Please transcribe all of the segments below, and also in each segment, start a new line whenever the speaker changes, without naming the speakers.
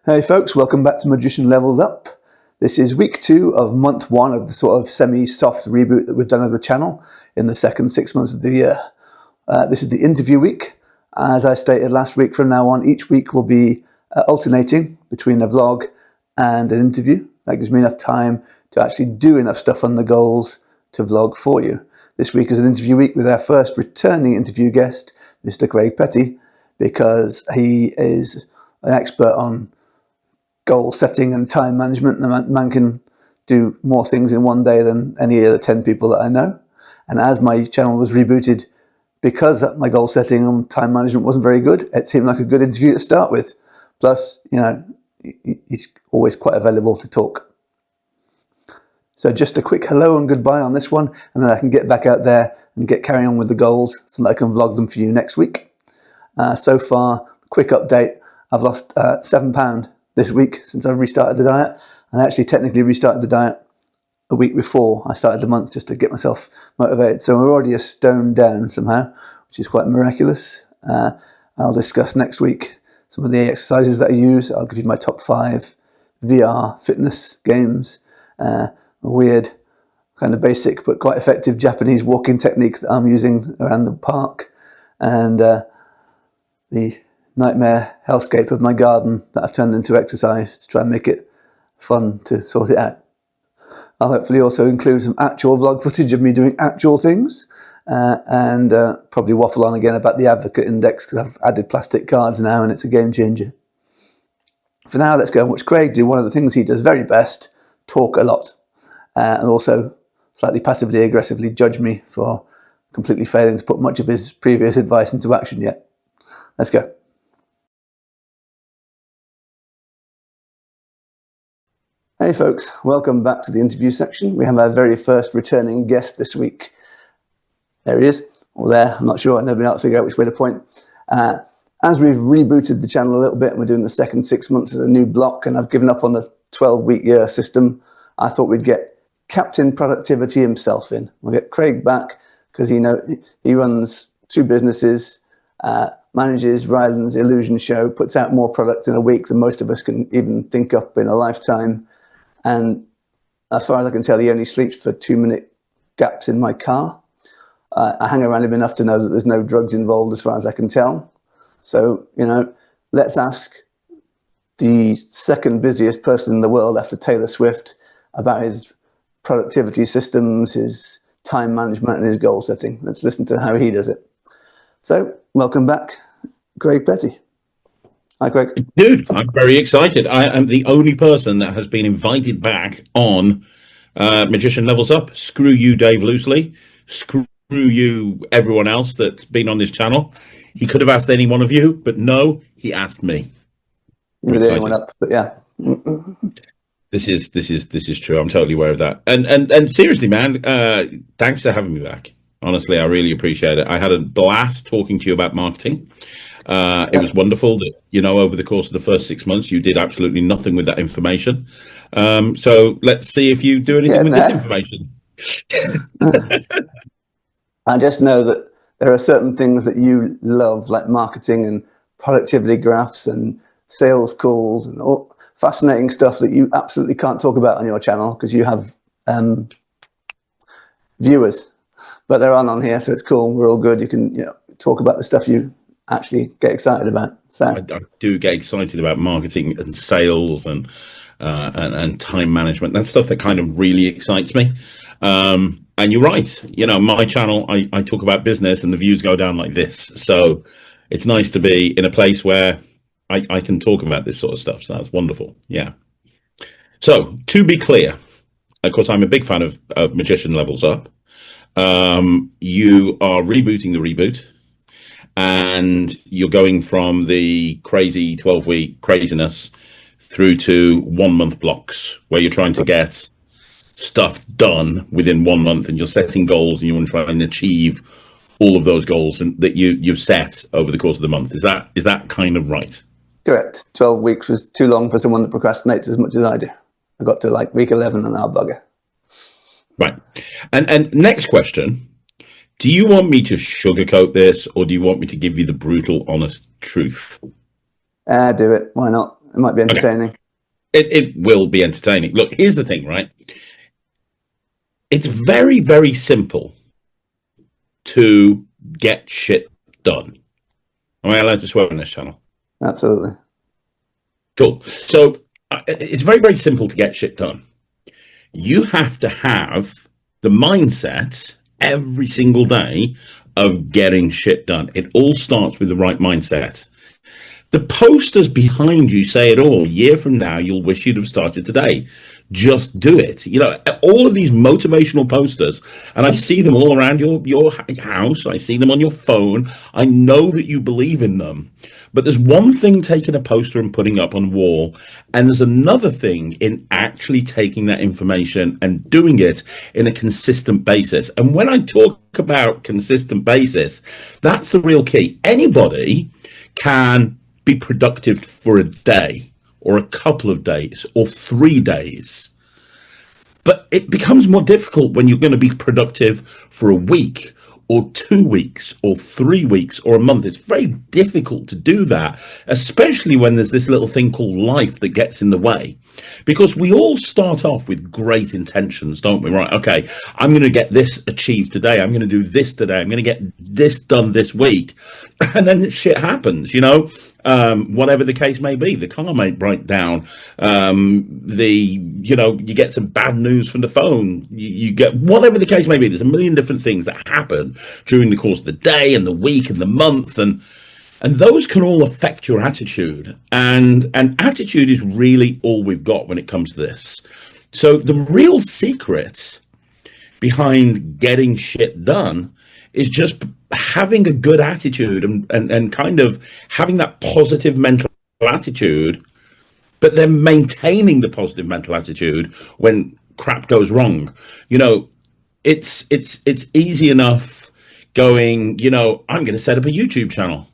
Hey folks, welcome back to Magician Levels Up. This is week 2 of month 1 of the sort of semi-soft reboot that we've done of the channel in the second 6 months of the year. This is the interview week. As I stated last week, from now on, each week will be alternating between a vlog and an interview. That gives me enough time to actually do enough stuff on the goals to vlog for you. This week is an interview week with our first returning interview guest, Mr. Craig Petty, because he is an expert on goal setting and time management. The man can do more things in one day than any other 10 people that I know. And as my channel was rebooted, because my goal setting and time management wasn't very good, it seemed like a good interview to start with. Plus, you know, he's always quite available to talk. So just a quick hello and goodbye on this one, and then I can get back out there and get carrying on with the goals so that I can vlog them for you next week. So far, quick update, I've lost £7 this week since I've restarted the diet. And I actually technically restarted the diet a week before I started the month just to get myself motivated. So we're already a stone down somehow, which is quite miraculous. I'll discuss next week some of the exercises that I use. I'll give you my top 5 VR fitness games, a weird kind of basic but quite effective Japanese walking technique that I'm using around the park, and the nightmare hellscape of my garden that I've turned into exercise to try and make it fun to sort it out. I'll hopefully also include some actual vlog footage of me doing actual things, and probably waffle on again about the Advocate Index because I've added plastic cards now and it's a game changer. For now, let's go and watch Craig do one of the things he does very best, talk a lot, and also slightly passively aggressively judge me for completely failing to put much of his previous advice into action yet. Let's go. Hey folks, welcome back to the interview section. We have our very first returning guest this week. There he is, or there, I'm not sure, I've never been able to figure out which way to point. As we've rebooted the channel a little bit and we're doing the second 6 months as a new block and I've given up on the 12-week year system, I thought we'd get Captain Productivity himself in. We'll get Craig back because he runs 2 businesses, manages Ryland's Illusion Show, puts out more product in a week than most of us can even think up in a lifetime. And as far as I can tell, he only sleeps for 2-minute gaps in my car. I hang around him enough to know that there's no drugs involved as far as I can tell. So, let's ask the second busiest person in the world after Taylor Swift about his productivity systems, his time management and his goal setting. Let's listen to how he does it. So, welcome back, Craig Petty. Hi, Craig.
Dude, I'm very excited. I am the only person that has been invited back on Magician Levels Up. Screw you, Dave Loosely. Screw you, everyone else that's been on this channel. He could have asked any one of you, but no, he asked me.
You were the only one up, but yeah.
This is true. I'm totally aware of that. And seriously, man, thanks for having me back. Honestly, I really appreciate it. I had a blast talking to you about marketing. It was wonderful that, over the course of the first 6 months, you did absolutely nothing with that information. So let's see if you do anything with this information.
I just know that there are certain things that you love, like marketing and productivity graphs and sales calls and all fascinating stuff that you absolutely can't talk about on your channel because you have viewers. But they're on here, so it's cool. We're all good. You can talk about the stuff you actually get excited about. So
I do get excited about marketing and sales and time management. That's stuff that kind of really excites me. And you're right. My channel, I talk about business and the views go down like this. So it's nice to be in a place where I can talk about this sort of stuff. So that's wonderful. Yeah. So to be clear, of course, I'm a big fan of Magician Levels Up. You are rebooting the reboot. And you're going from the crazy 12-week craziness through to 1 month blocks where you're trying to get stuff done within 1 month and you're setting goals and you want to try and achieve all of those goals that you've set over the course of the month. Is that kind of right?
Correct. 12 weeks was too long for someone that procrastinates as much as I do. I got to week 11 and I'll bugger.
Right. And next question. Do you want me to sugarcoat this, or do you want me to give you the brutal, honest truth?
Do it. Why not? It might be entertaining.
It will be entertaining. Look, here's the thing, right? It's very, very simple to get shit done. Am I allowed to swear on this channel?
Absolutely.
Cool. So it's very, very simple to get shit done. You have to have the mindset every single day of getting shit done. It all starts with the right mindset. The posters behind you say it all. A year from now, you'll wish you'd have started today. Just do it. You know, all of these motivational posters, and I see them all around your house. I see them on your phone. I know that you believe in them. But there's one thing taking a poster and putting up on a wall, and there's another thing in actually taking that information and doing it in a consistent basis. And when I talk about consistent basis, that's the real key. Anybody can be productive for a day or a couple of days or 3 days. But it becomes more difficult when you're going to be productive for a week or 2 weeks or 3 weeks or a month. It's very difficult to do that, especially when there's this little thing called life that gets in the way. Because we all start off with great intentions, don't we? Right, okay, I'm going to get this achieved today. I'm going to do this today. I'm going to get this done this week. And then shit happens, you know? Whatever the case may be, the car may break down, you get some bad news from the phone, you get whatever the case may be. There's a million different things that happen during the course of the day and the week and the month, and those can all affect your attitude, and attitude is really all we've got when it comes to this. So the real secret behind getting shit done is just having a good attitude and kind of having that positive mental attitude, but then maintaining the positive mental attitude when crap goes wrong. You know, it's easy enough going, you know, I'm going to set up a YouTube channel.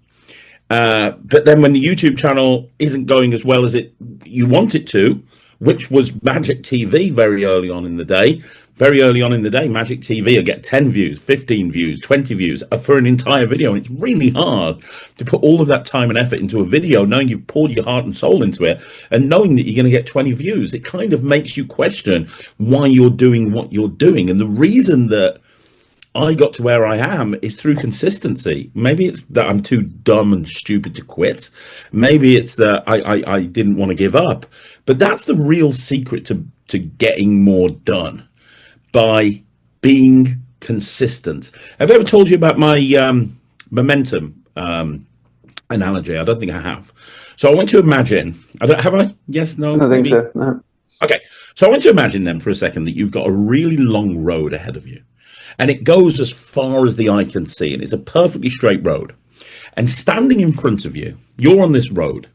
But then when the YouTube channel isn't going as well as you want it to, which was Magic TV very early on in the day, Magic TV will get 10 views, 15 views, 20 views for an entire video. And it's really hard to put all of that time and effort into a video, knowing you've poured your heart and soul into it and knowing that you're going to get 20 views. It kind of makes you question why you're doing what you're doing. And the reason that I got to where I am is through consistency. Maybe it's that I'm too dumb and stupid to quit. Maybe it's that I didn't want to give up. But that's the real secret to getting more done, by being consistent. Have I ever told you about my momentum analogy? I don't think I have. So I went to imagine. Have I? Yes, no?
I don't think so. No.
Okay. So I want to imagine then for a second that you've got a really long road ahead of you. And it goes as far as the eye can see. And it's a perfectly straight road. And standing in front of you, you're on this road.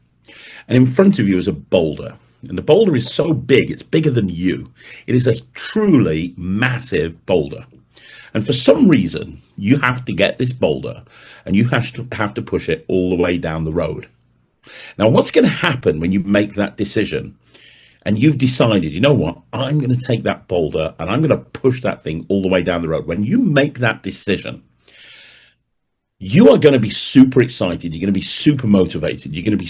And in front of you is a boulder. And the boulder is so big, it's bigger than you. It is a truly massive boulder. And for some reason, you have to get this boulder and you have to push it all the way down the road. Now, what's going to happen when you make that decision and you've decided, you know what, I'm going to take that boulder and I'm going to push that thing all the way down the road. When you make that decision, you are going to be super excited. You're going to be super motivated. You're going to be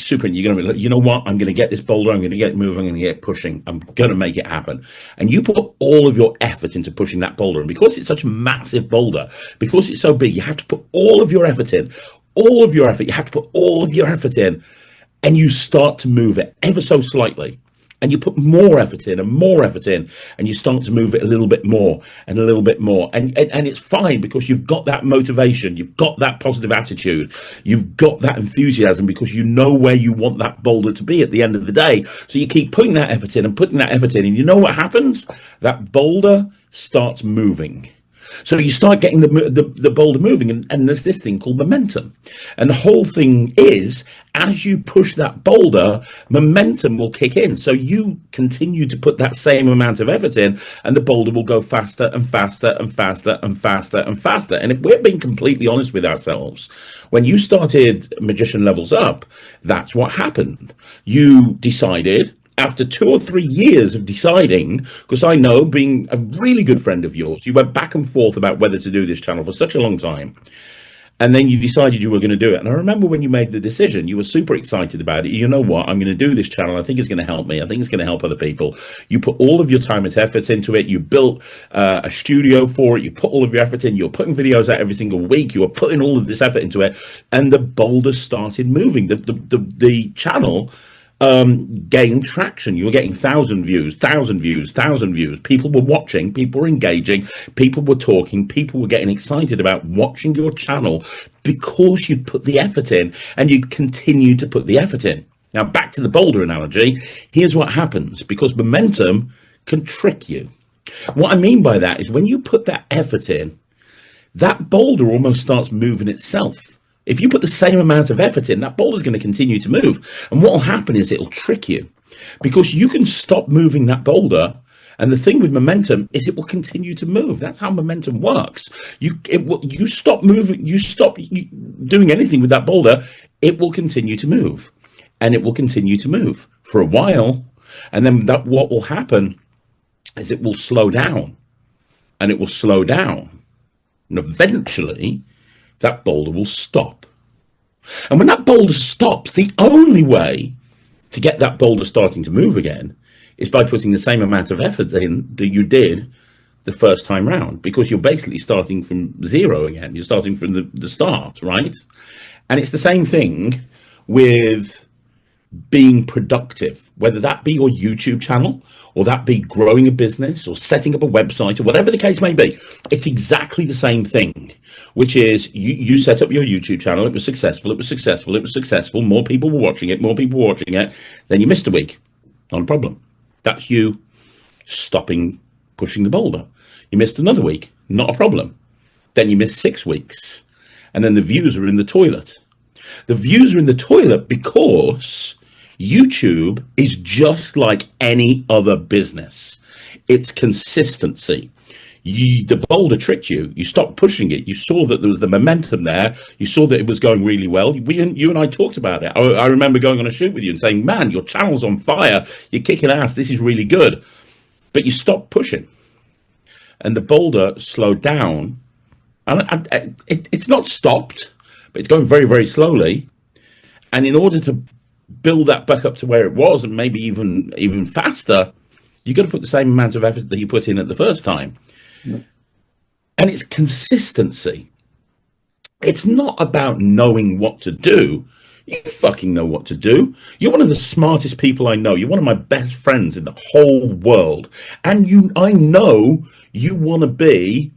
you know what? I'm going to get this boulder. I'm going to get it moving. I'm going to get it pushing. I'm going to make it happen. And you put all of your effort into pushing that boulder. And because it's such a massive boulder, because it's so big, you have to put all of your effort in, You have to put all of your effort in, and you start to move it ever so slightly. And you put more effort in and more effort in, and you start to move it a little bit more and a little bit more. And it's fine because you've got that motivation, you've got that positive attitude, you've got that enthusiasm because you know where you want that boulder to be at the end of the day. So you keep putting that effort in and putting that effort in, and you know what happens? That boulder starts moving. So you start getting the boulder moving, and there's this thing called momentum. And the whole thing is, as you push that boulder, momentum will kick in. So you continue to put that same amount of effort in, and the boulder will go faster and faster and faster and faster and faster. And if we're being completely honest with ourselves, when you started Magician Levels Up, that's what happened. You decided, after 2 or 3 years of deciding, because I know, being a really good friend of yours, you went back and forth about whether to do this channel for such a long time. And then you decided you were going to do it. And I remember when you made the decision, you were super excited about it. You know what? I'm going to do this channel. I think it's going to help me. I think it's going to help other people. You put all of your time and efforts into it. You built a studio for it. You put all of your effort in. You're putting videos out every single week. You were putting all of this effort into it. And the boulder started moving. The channel gained traction. You were getting 1,000 views, 1,000 views, 1,000 views. People were watching, people were engaging, people were talking, people were getting excited about watching your channel because you'd put the effort in, and you'd continue to put the effort in. Now, back to the boulder analogy, here's what happens, because momentum can trick you. What I mean by that is when you put that effort in, that boulder almost starts moving itself. If you put the same amount of effort in, that boulder is going to continue to move. And what will happen is it'll trick you, because you can stop moving that boulder. And the thing with momentum is it will continue to move. That's how momentum works. You stop moving, you stop doing anything with that boulder, it will continue to move. And it will continue to move for a while. And then what will happen is it will slow down. And it will slow down. And eventually, that boulder will stop. And when that boulder stops, the only way to get that boulder starting to move again is by putting the same amount of effort in that you did the first time round, because you're basically starting from zero again. You're starting from the start, right? And it's the same thing with being productive, whether that be your YouTube channel, or that be growing a business, or setting up a website, or whatever the case may be. It's exactly the same thing, which is you set up your YouTube channel. It was successful. It was successful. It was successful. More people were watching it. More people were watching it. Then you missed a week. Not a problem. That's you stopping pushing the boulder. You missed another week. Not a problem. Then you missed 6 weeks. And then the views are in the toilet. The views are in the toilet because YouTube is just like any other business. It's consistency. The boulder tricked you. You stopped pushing it. You saw that there was the momentum there. You saw that it was going really well. You and I talked about it. I remember going on a shoot with you and saying, man, your channel's on fire. You're kicking ass. This is really good. But you stopped pushing. And the boulder slowed down. And it's not stopped, but it's going very, very slowly. And in order to build that back up to where it was, and maybe even faster, you've got to put the same amount of effort that you put in at the first time. Yeah. And it's consistency. It's not about knowing what to do. You fucking know what to do. You're one of the smartest people I know. You're one of my best friends in the whole world. And I know you want to be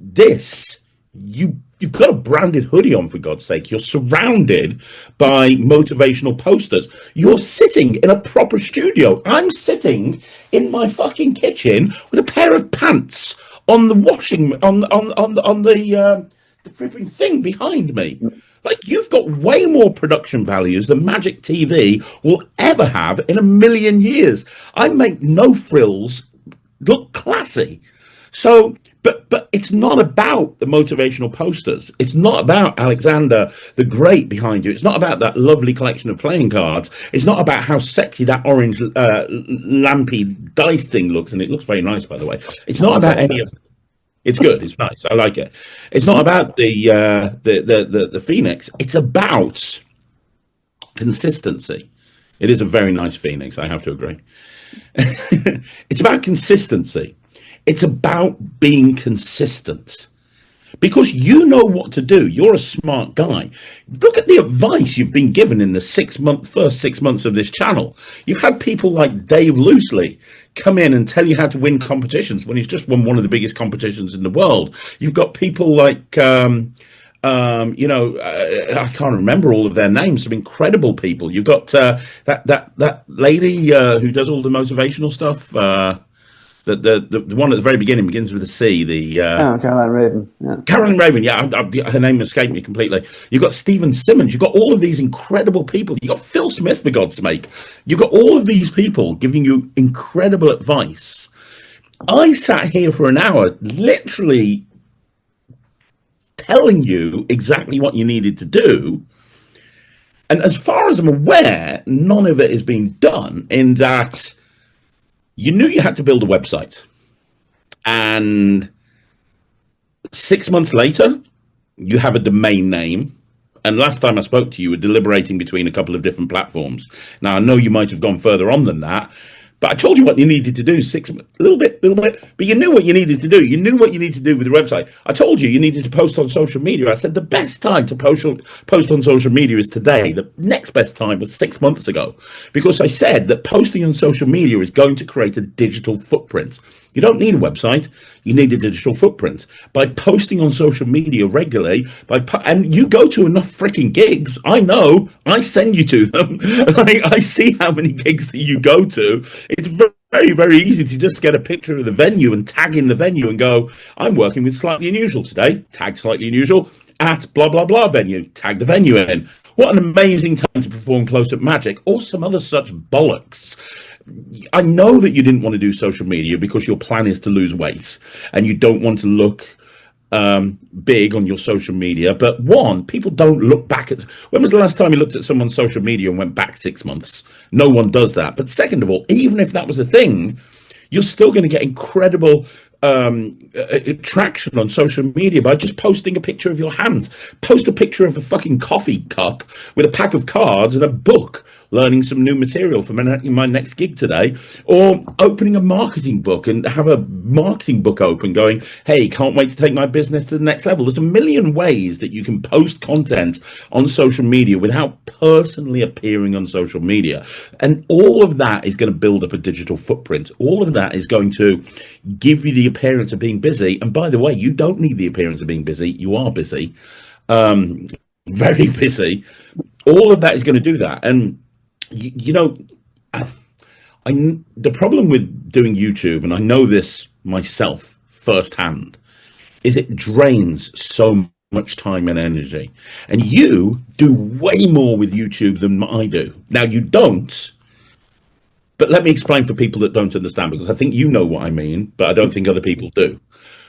this. You've got a branded hoodie on, for God's sake. You're surrounded by motivational posters. You're sitting in a proper studio. I'm sitting in my fucking kitchen with a pair of pants on the washing on the flipping thing behind me. Like, you've got way more production values than Magic TV will ever have in a million years. I make no frills look classy. So, but it's not about the motivational posters. It's not about Alexander the Great behind you. It's not about that lovely collection of playing cards. It's not about how sexy that orange lampy dice thing looks, and it looks very nice, by the way. It's not about any of. It's good. It's nice. I like it. It's not about the Phoenix. It's about consistency. It is a very nice Phoenix. I have to agree. It's about consistency. It's about being consistent, because you know what to do. You're a smart guy. Look at the advice you've been given in the first 6 months of this channel. You've had people like Dave Loosely come in and tell you how to win competitions when he's just won one of the biggest competitions in the world. You've got people like, I can't remember all of their names, some incredible people. You've got that lady who does all the motivational stuff. The one at the very beginning begins with a C.
Caroline Raven. Yeah.
Caroline Raven. Yeah, her name escaped me completely. You've got Stephen Simmons. You've got all of these incredible people. You've got Phil Smith, for God's sake. You've got all of these people giving you incredible advice. I sat here for an hour, literally telling you exactly what you needed to do. And as far as I'm aware, none of it is being done, in that you knew you had to build a website. And 6 months later, you have a domain name. And last time I spoke to you, you were deliberating between a couple of different platforms. Now, I know you might have gone further on than that, but I told you what you needed to do, a little bit, but you knew what you needed to do. You knew what you need to do with the website. I told you needed to post on social media. I said the best time to post on social media is today. The next best time was 6 months ago, because I said that posting on social media is going to create a digital footprint. You don't need a website. You need a digital footprint. By posting on social media regularly, and you go to enough freaking gigs, I know, I send you to them. I see how many gigs that you go to. It's very, very easy to just get a picture of the venue and tag in the venue and go, I'm working with Slightly Unusual today, tag Slightly Unusual at blah, blah, blah venue, tag the venue in. What an amazing time to perform Close-Up Magic, or some other such bollocks. I know that you didn't want to do social media because your plan is to lose weight and you don't want to look big on your social media. But one, people don't look back at, when was the last time you looked at someone's social media and went back 6 months? No one does that. But second of all, even if that was a thing, you're still going to get incredible traction on social media by just posting a picture of your hands. Post a picture of a fucking coffee cup with a pack of cards and a book, learning some new material for my next gig today, or opening a marketing book and have a marketing book open going, hey, can't wait to take my business to the next level. There's a million ways that you can post content on social media without personally appearing on social media. And all of that is going to build up a digital footprint. All of that is going to give you the appearance of being busy. And by the way, you don't need the appearance of being busy. You are busy, very busy. All of that is going to do that. And you know, the problem with doing YouTube, and I know this myself firsthand, is it drains so much time and energy. And you do way more with YouTube than I do. Now, you don't, but let me explain for people that don't understand, because I think you know what I mean, but I don't think other people do.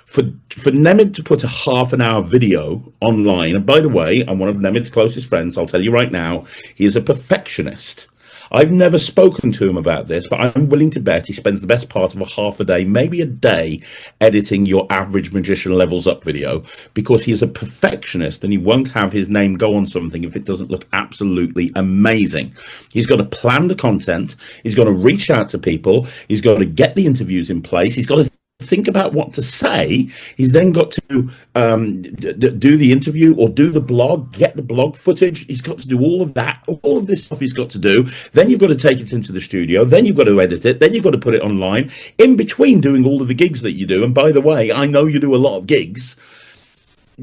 For Nemid to put a half-an-hour video online, and by the way, I'm one of Nemid's closest friends, I'll tell you right now, he is a perfectionist. I've never spoken to him about this, but I'm willing to bet he spends the best part of a half a day, maybe a day, editing your average Magician Levels Up video, because he is a perfectionist and he won't have his name go on something if it doesn't look absolutely amazing. He's got to plan the content, he's got to reach out to people, he's got to get the interviews in place, he's got to think about what to say. He's then got to do the interview or do the blog, get the blog footage. He's got to do all of that, all of this stuff he's got to do. Then you've got to take it into the studio. Then you've got to edit it. Then you've got to put it online in between doing all of the gigs that you do. And by the way, I know you do a lot of gigs.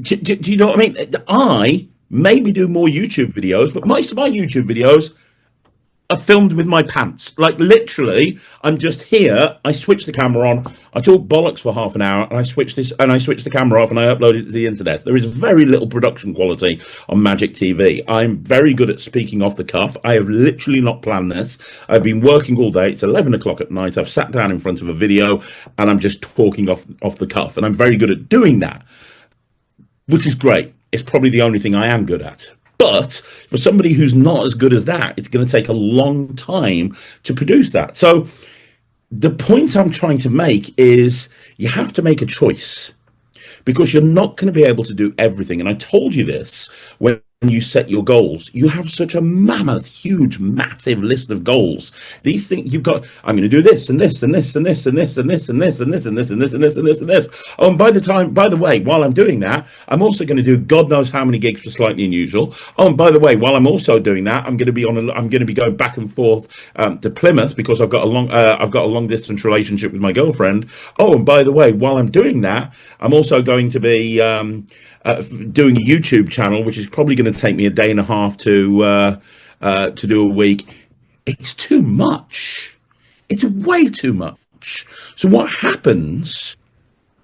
Do you know what I mean? I maybe do more YouTube videos, but most of my YouTube videos are filmed with my pants. Like literally, I'm just here, I switch the camera on, I talk bollocks for half an hour, and I switch the camera off and I upload it to the internet. There is very little production quality on Magic TV. I'm very good at speaking off the cuff. I have literally not planned this. I've been working all day. It's 11 o'clock at night. I've sat down in front of a video and I'm just talking off the cuff. And I'm very good at doing that, which is great. It's probably the only thing I am good at. But for somebody who's not as good as that, it's going to take a long time to produce that. So the point I'm trying to make is you have to make a choice, because you're not going to be able to do everything. And I told you this when you set your goals. You have such a mammoth, huge, massive list of goals. These things you've got, I'm going to do this and this and this and this and this and this and this and this and this and this and this and this and this. Oh, and by the way, while I'm doing that, I'm also going to do God knows how many gigs for Slightly Unusual. Oh, and by the way, while I'm also doing that, I'm going to be going back and forth to Plymouth, because I've got a long distance relationship with my girlfriend. Oh, and by the way, while I'm doing that, I'm also going to be doing a YouTube channel, which is probably going to take me a day and a half to do a week. It's too much. It's way too much. So what happens?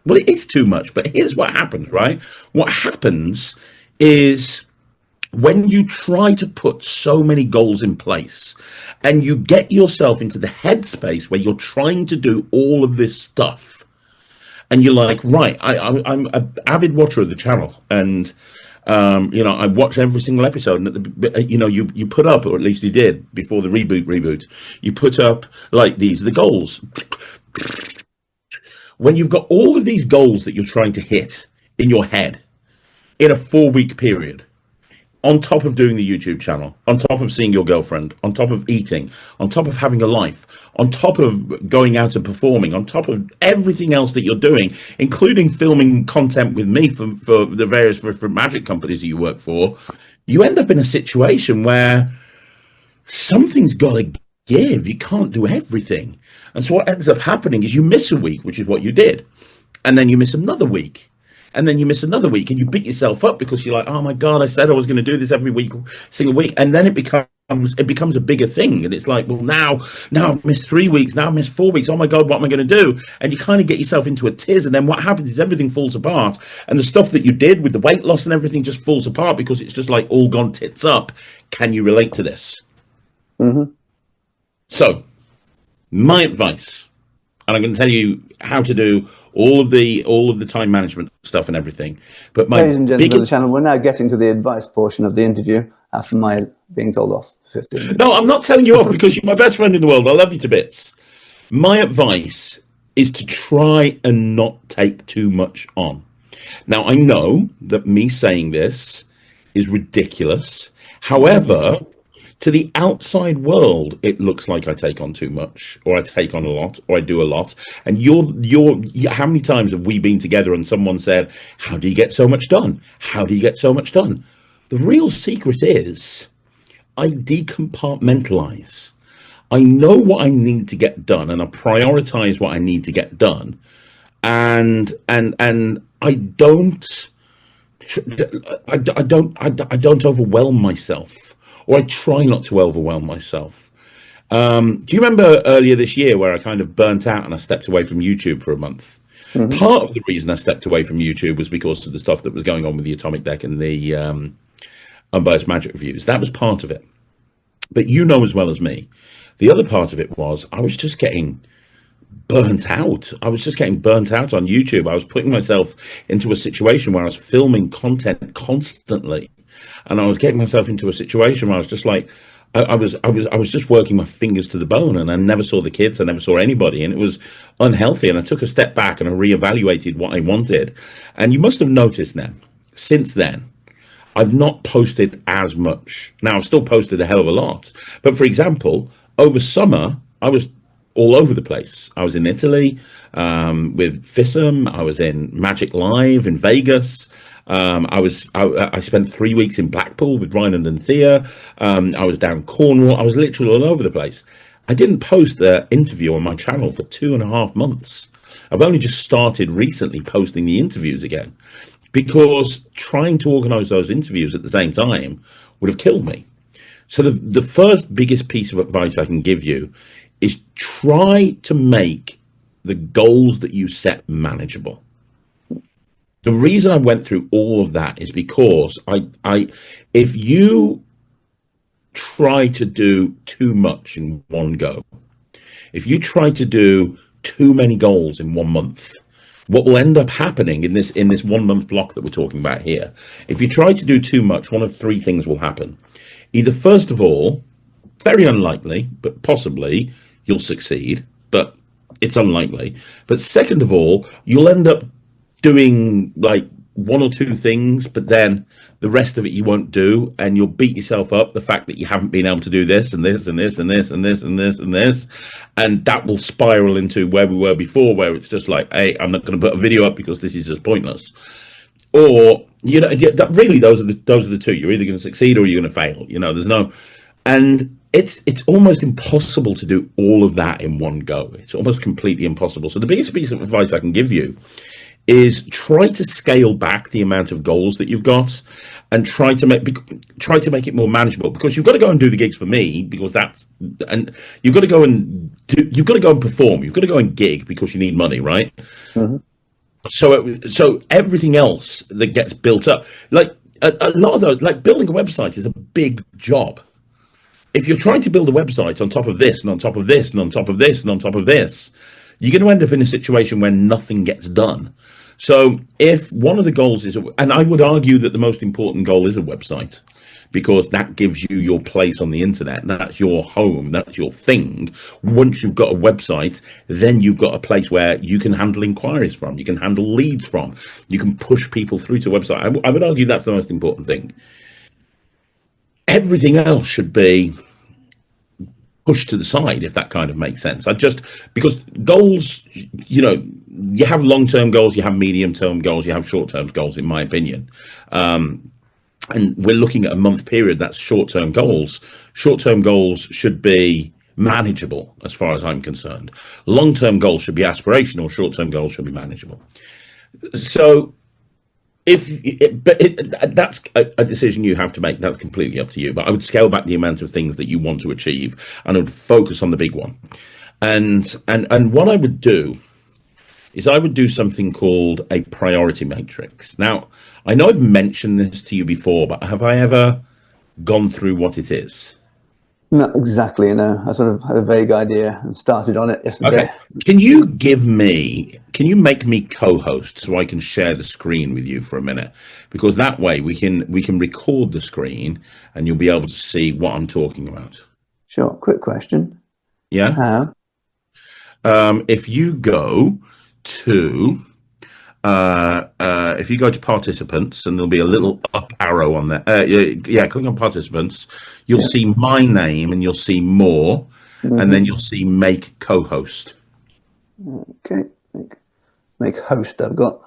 Well, it is too much, but here's what happens, right? What happens is when you try to put so many goals in place and you get yourself into the headspace where you're trying to do all of this stuff, and you're like, right, I'm an avid watcher of the channel, and I watch every single episode. And you put up, or at least you did before the reboot. You put up like these are the goals. When you've got all of these goals that you're trying to hit in your head, in a 4-week period, on top of doing the YouTube channel, on top of seeing your girlfriend, on top of eating, on top of having a life, on top of going out and performing, on top of everything else that you're doing, including filming content with me for the various different magic companies that you work for, you end up in a situation where something's got to give. You can't do everything. And so what ends up happening is you miss a week, which is what you did. And then you miss another week. And then you miss another week, and you beat yourself up because you're like, oh my God, I said I was going to do this every week, single week. And then it becomes a bigger thing. And it's like, well, now I've missed 3 weeks. Now I've missed 4 weeks. Oh my God, what am I going to do? And you kind of get yourself into a tiz. And then what happens is everything falls apart. And the stuff that you did with the weight loss and everything just falls apart because it's just like all gone tits up. Can you relate to this?
Mm-hmm.
So my advice, and I'm going to tell you how to do all of the time management stuff and everything. But my
ladies and gentlemen of the channel, we're now getting to the advice portion of the interview after my being told off for 15 minutes.
No, I'm not telling you off because you're my best friend in the world. I love you to bits. My advice is to try and not take too much on. Now, I know that me saying this is ridiculous. However, to the outside world, it looks like I take on too much, or I take on a lot, or I do a lot. And how many times have we been together and someone said, how do you get so much done? How do you get so much done? The real secret is I decompartmentalize. I know what I need to get done, and I prioritize what I need to get done. And I don't overwhelm myself. Or I try not to overwhelm myself. Do you remember earlier this year where I kind of burnt out and I stepped away from YouTube for a month? Mm-hmm. Part of the reason I stepped away from YouTube was because of the stuff that was going on with the Atomic Deck and the Unbiased Magic reviews. That was part of it. But you know as well as me, the other part of it was I was just getting burnt out. I was just getting burnt out on YouTube. I was putting myself into a situation where I was filming content constantly. And I was getting myself into a situation where I was just like, I was just working my fingers to the bone, and I never saw the kids. I never saw anybody, and it was unhealthy. And I took a step back and I reevaluated what I wanted. And you must have noticed now, since then, I've not posted as much. Now, I've still posted a hell of a lot. But for example, over summer, I was all over the place. I was in Italy with FISM. I was in Magic Live in Vegas. I spent 3 weeks in Blackpool with Ryan and Thea. I was down Cornwall. I was literally all over the place. I didn't post an interview on my channel for 2.5 months. I've only just started recently posting the interviews again, because trying to organize those interviews at the same time would have killed me. So the first biggest piece of advice I can give you is try to make the goals that you set manageable. The reason I went through all of that is because if you try to do too much in one go, if you try to do too many goals in 1 month, what will end up happening in this 1 month block that we're talking about here, if you try to do too much, one of 3 things will happen. Either, first of all, very unlikely, but possibly you'll succeed, but it's unlikely. But second of all, you'll end up doing like 1 or 2 things, but then the rest of it you won't do, and you'll beat yourself up the fact that you haven't been able to do this and this and this and this and this and this and this, and that will spiral into where we were before, where it's just like, hey, I'm not going to put a video up because this is just pointless. Or, you know, really those are the 2. You're either going to succeed or you're going to fail. You know, there's no, and it's almost impossible to do all of that in one go. It's almost completely impossible. So the biggest piece of advice I can give you is try to scale back the amount of goals that you've got, and try to make it more manageable, because you've got to go and do the gigs for me, because and you've got to go and perform, you've got to go and gig because you need money, right? Mm-hmm. So everything else that gets built up, like a lot of those, like building a website is a big job. If you're trying to build a website on top of this and on top of this and on top of this and on top of this, you're going to end up in a situation where nothing gets done. So if one of the goals is, and I would argue that the most important goal is a website, because that gives you your place on the internet. That's your home. That's your thing. Once you've got a website, then you've got a place where you can handle inquiries from, you can handle leads from, you can push people through to a website. I would argue that's the most important thing. Everything else should be pushed to the side, if that kind of makes sense. Because goals, you have long-term goals, you have medium-term goals, you have short-term goals, in my opinion. And we're looking at a month period. That's short-term goals. Short-term goals should be manageable, as far as I'm concerned. Long-term goals should be aspirational. Short-term goals should be manageable. So that's a decision you have to make. That's completely up to you. But I would scale back the amount of things that you want to achieve, and I would focus on the big one. And what I would do is I would do something called a priority matrix. Now, I know I've mentioned this to you before, but have I ever gone through what it is?
Not exactly, no. I sort of had a vague idea and started on it yesterday.
Okay. Can you make me co-host so I can share the screen with you for a minute? Because that way we can record the screen and you'll be able to see what I'm talking about.
Sure. Quick question.
Yeah.
How?
If you go to participants, and there'll be a little up arrow on there. Click on participants. You'll see my name, and you'll see more, and then you'll see make co-host.
Okay, make host. I've got.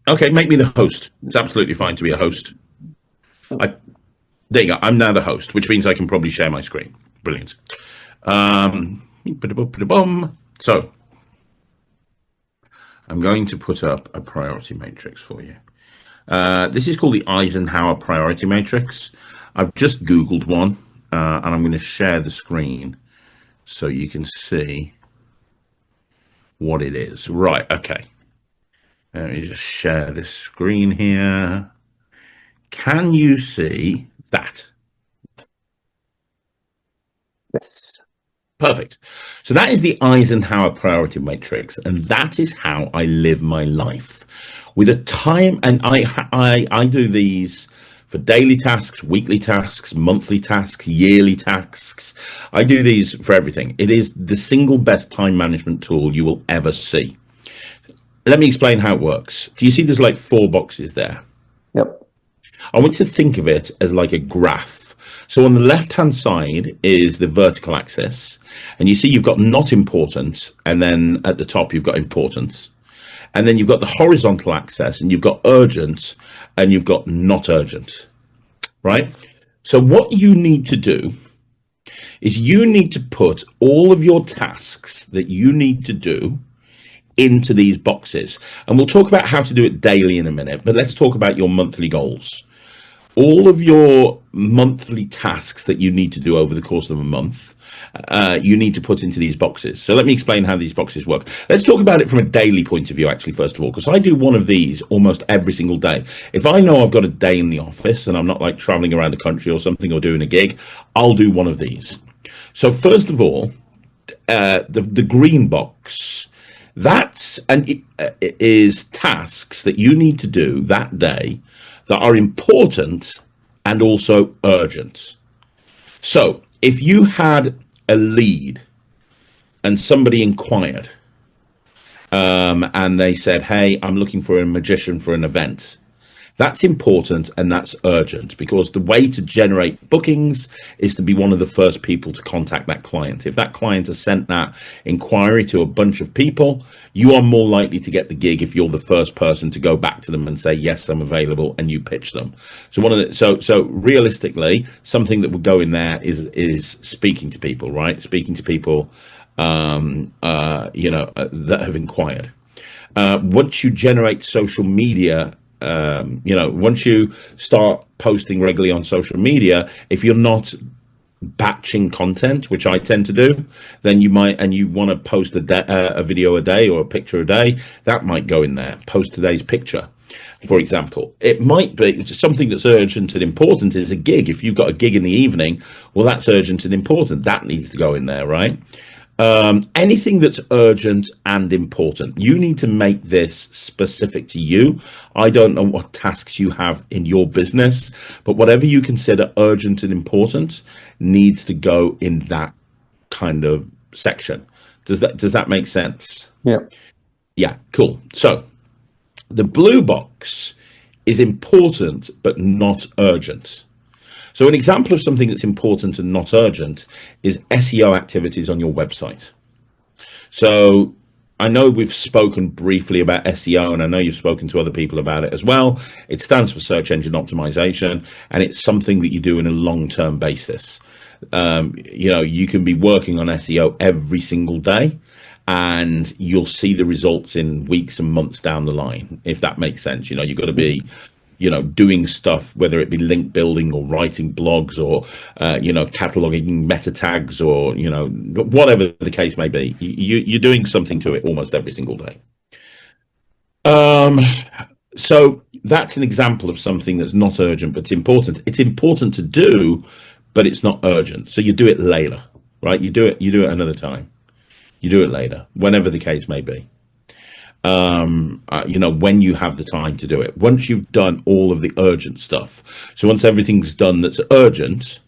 Okay, make me the host. It's absolutely fine to be a host. There you go. I'm now the host, which means I can probably share my screen. Brilliant. So I'm going to put up a priority matrix for you. This is called the Eisenhower Priority Matrix. I've just Googled one, and I'm going to share the screen so you can see what it is. Right, okay. Let me just share this screen here. Can you see that?
Yes.
Perfect. So that is the Eisenhower Priority Matrix, and that is how I live my life. With a time, and I do these for daily tasks, weekly tasks, monthly tasks, yearly tasks. I do these for everything. It is the single best time management tool you will ever see. Let me explain how it works. Do you see there's like 4 boxes there?
Yep.
I want you to think of it as like a graph. So on the left-hand side is the vertical axis, and you see you've got not important, and then at the top you've got important. And then you've got the horizontal axis, and you've got urgent, and you've got not urgent, right? So what you need to do is you need to put all of your tasks that you need to do into these boxes. And we'll talk about how to do it daily in a minute, but let's talk about your monthly goals. All of your monthly tasks that you need to do over the course of a month, you need to put into these boxes. So let me explain how these boxes work. Let's talk about it from a daily point of view, actually, first of all, because I do one of these almost every single day. If I know I've got a day in the office and I'm not like traveling around the country or something or doing a gig, I'll do one of these. So first of all, the green box, it is tasks that you need to do that day that are important and also urgent. So if you had a lead and somebody inquired and they said, hey, I'm looking for a magician for an event, that's important and that's urgent, because the way to generate bookings is to be one of the first people to contact that client. If that client has sent that inquiry to a bunch of people, you are more likely to get the gig if you're the first person to go back to them and say, yes, I'm available, and you pitch them. So so realistically, something that would go in there is speaking to people, right? Speaking to people that have inquired. Once you generate social media, once you start posting regularly on social media, if you're not batching content, which I tend to do, then you might, and you want to post a video a day or a picture a day, that might go in there. Post today's picture, for example. It might be something that's urgent and important is a gig. If you've got a gig in the evening, well, that's urgent and important. That needs to go in there, right? Anything that's urgent and important, you need to make this specific to you. I don't know what tasks you have in your business, but whatever you consider urgent and important needs to go in that kind of section. Does that make sense?
Yeah.
Yeah, cool. So the blue box is important but not urgent. So an example of something that's important and not urgent is SEO activities on your website. So I know we've spoken briefly about SEO, and I know you've spoken to other people about it as well. It stands for search engine optimization, and it's something that you do on a long-term basis. You can be working on SEO every single day, and you'll see the results in weeks and months down the line, if that makes sense. You've got to be doing stuff, whether it be link building or writing blogs or, cataloging meta tags or, whatever the case may be. You're doing something to it almost every single day. So that's an example of something that's not urgent, but it's important. It's important to do, but it's not urgent. So you do it later, right? You do it another time. You do it later, whenever the case may be. When you have the time to do it, once you've done all of the urgent stuff. So once everything's done that's urgent,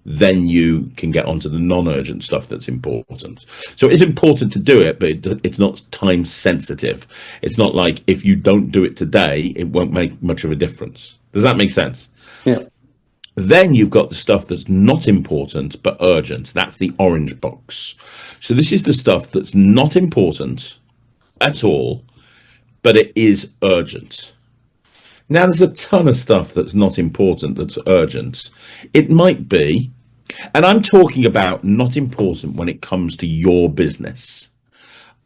then you can get onto the non-urgent stuff that's important. So it's important to do it, but it's not time sensitive. It's not like if you don't do it today, it won't make much of a difference. Does that make sense?
Yeah.
Then you've got the stuff that's not important but urgent. That's the orange box. So this is the stuff that's not important at all, but it is urgent. Now, there's a ton of stuff that's not important that's urgent. It might be, and I'm talking about not important when it comes to your business.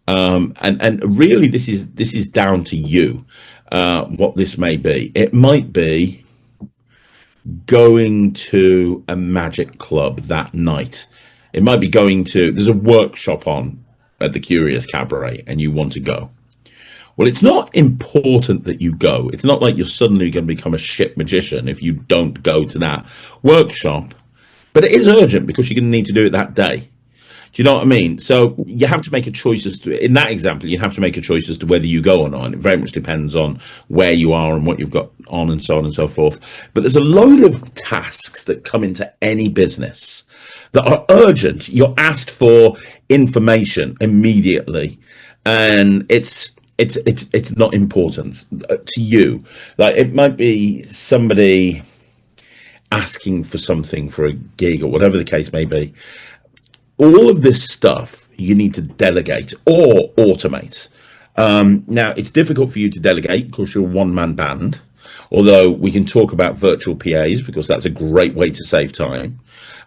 And really, this is down to you. What this may be. It might be going to a magic club that night. It might be there's a workshop on at the Curious Cabaret and you want to go. Well, it's not important that you go. It's not like you're suddenly going to become a shit magician if you don't go to that workshop, but it is urgent because you're going to need to do it that day. Do you know what I mean? So you have to make a choice in that example, you have to make a choice as to whether you go or not. And it very much depends on where you are and what you've got on and so on and so forth. But there's a load of tasks that come into any business that are urgent. You're asked for information immediately, and it's not important to you. Like it might be somebody asking for something for a gig or whatever the case may be. All of this stuff you need to delegate or automate. Now, it's difficult for you to delegate because you're a one-man band, although we can talk about virtual PAs because that's a great way to save time.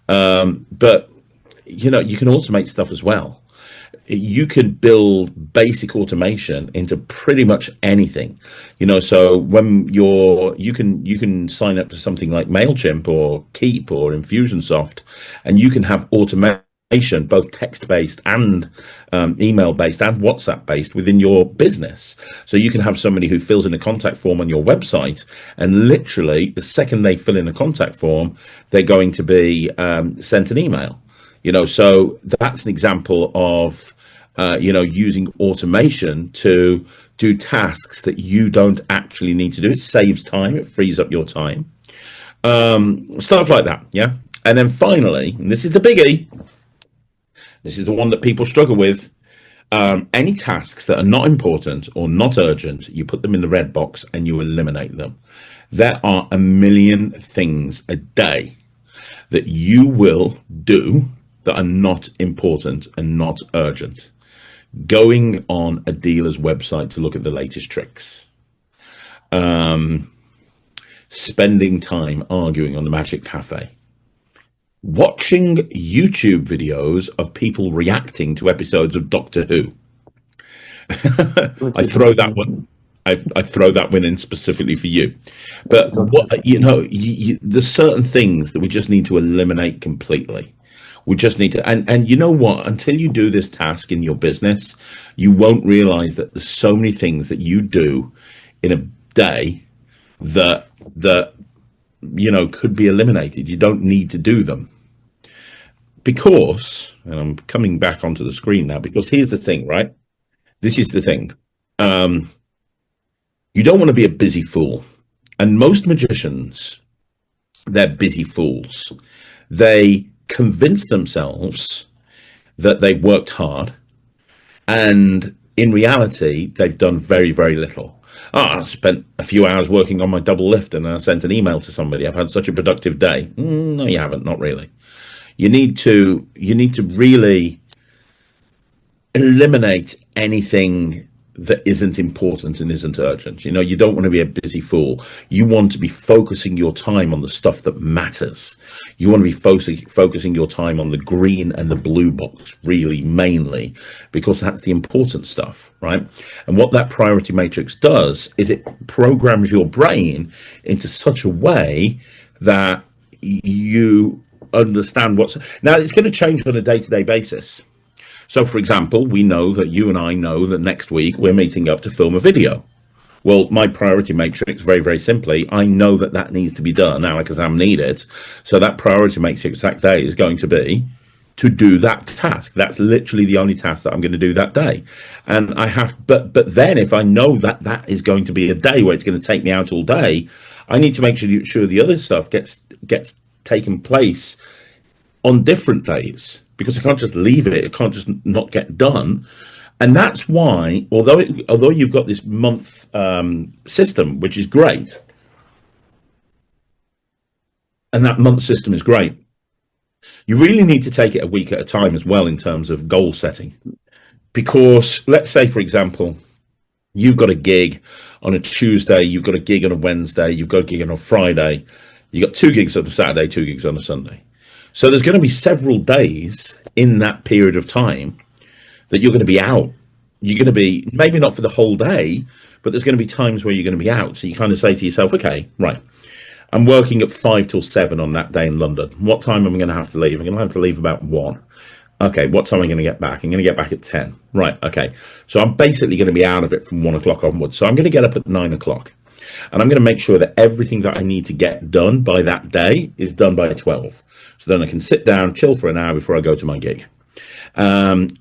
But, you can automate stuff as well. You can build basic automation into pretty much anything, so when you can sign up to something like MailChimp or Keep or Infusionsoft, and you can have automation, both text-based and email-based and WhatsApp-based within your business. So you can have somebody who fills in a contact form on your website, and literally the second they fill in a contact form, they're going to be sent an email. So that's an example of using automation to do tasks that you don't actually need to do. It saves time, it frees up your time, stuff like that. Yeah. And then finally, and this is the biggie, this is the one that people struggle with. Any tasks that are not important or not urgent, you put them in the red box and you eliminate them. There are a million things a day that you will do that are not important and not urgent. Going on a dealer's website to look at the latest tricks. Spending time arguing on the Magic Cafe. Watching YouTube videos of people reacting to episodes of Doctor Who. I throw that one in specifically for you. But there's certain things that we just need to eliminate completely. We just need to, and you know what? Until you do this task in your business, you won't realize that there's so many things that you do in a day that could be eliminated. You don't need to do them. because, and I'm coming back onto the screen now, because here's the thing, right? This is the thing. You don't want to be a busy fool. And most magicians, they're busy fools. They convince themselves that they've worked hard, and in reality, they've done very, very little. Oh, I spent a few hours working on my double lift and I sent an email to somebody. I've had such a productive day. No, you haven't, not really. You need to really eliminate anything that isn't important and isn't urgent. You know, you don't want to be a busy fool. You want to be focusing your time on the stuff that matters. You want to be focusing your time on the green and the blue box, really, mainly, because that's the important stuff, right? And what that priority matrix does is it programs your brain into such a way that you understand what's... Now, it's going to change on a day-to-day basis. So, for example, we know that you and I know that next week we're meeting up to film a video. Well, my priority matrix, very, very simply, I know that that needs to be done. Alakazam need it. So that priority matrix that day is going to be to do that task. That's literally the only task that I'm going to do that day. And I have, but then if I know that that is going to be a day where it's going to take me out all day, I need to make sure the other stuff gets taken place on different days, because I can't just leave it. It can't just not get done. And that's why, although you've got this month system, which is great, and that month system is great, you really need to take it a week at a time as well in terms of goal setting. Because let's say, for example, you've got a gig on a Tuesday, you've got a gig on a Wednesday, you've got a gig on a Friday, you've got 2 gigs on a Saturday, 2 gigs on a Sunday. So there's going to be several days in that period of time that you're going to be out. You're going to be, maybe not for the whole day, but there's going to be times where you're going to be out. So you kind of say to yourself, okay, right, I'm working at 5 till 7 on that day in London. What time am I going to have to leave? I'm going to have to leave about 1. Okay, what time am I going to get back? I'm going to get back at 10. Right, okay. So I'm basically going to be out of it from 1 o'clock onwards. So I'm going to get up at 9 o'clock. And I'm going to make sure that everything that I need to get done by that day is done by 12. So then I can sit down, chill for an hour before I go to my gig. And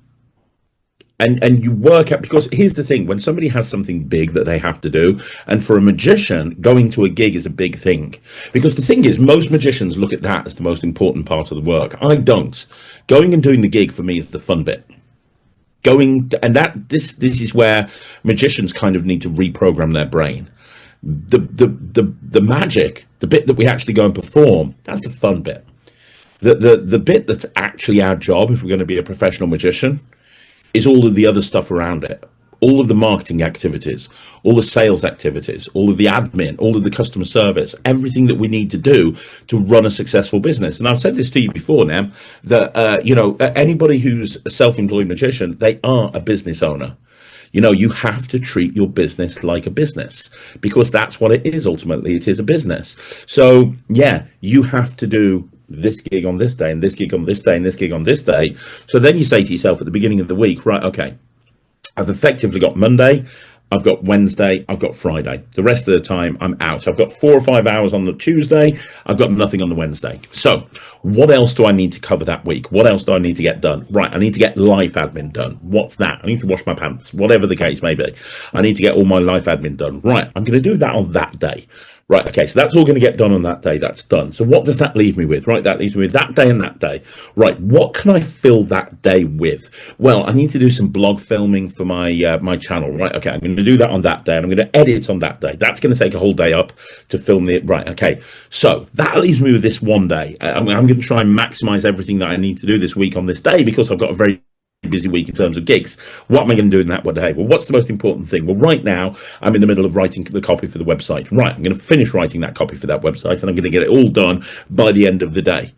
you work out, because here's the thing, when somebody has something big that they have to do, and for a magician, going to a gig is a big thing. Because the thing is, most magicians look at that as the most important part of the work. I don't. Going and doing the gig for me is the fun bit. This is where magicians kind of need to reprogram their brain. The magic, the bit that we actually go and perform, that's the fun bit. The bit that's actually our job, if we're going to be a professional magician, is all of the other stuff around it. All of the marketing activities, all the sales activities, all of the admin, all of the customer service, everything that we need to do to run a successful business. And I've said this to you before now, that anybody who's a self-employed magician, they are a business owner. You know, you have to treat your business like a business, because that's what it is. Ultimately, it is a business. So yeah, you have to do this gig on this day, and this gig on this day, and this gig on this day. So then you say to yourself at the beginning of the week, right, okay, I've effectively got Monday, I've got Wednesday, I've got Friday. The rest of the time I'm out. I've got 4 or 5 hours on the Tuesday, I've got nothing on the Wednesday. So what else do I need to cover that week? What else do I need to get done? Right, I need to get life admin done. What's that? I need to wash my pants, whatever the case may be. I need to get all my life admin done. Right, I'm going to do that on that day. Right, okay, so that's all going to get done on that day. That's done. So what does that leave me with? Right, that leaves me with that day and that day. Right, what can I fill that day with? Well, I need to do some blog filming for my my channel. Right, okay, I'm going to do that on that day, and I'm going to edit on that day. That's going to take a whole day up to film it. Right, okay, so that leaves me with this one day. I'm going to try and maximize everything that I need to do this week on this day, because I've got a very busy week in terms of gigs. What am I going to do in that one day? Well, what's the most important thing? Well, right now I'm in the middle of writing the copy for the website. Right, I'm going to finish writing that copy for that website, and I'm going to get it all done by the end of the day.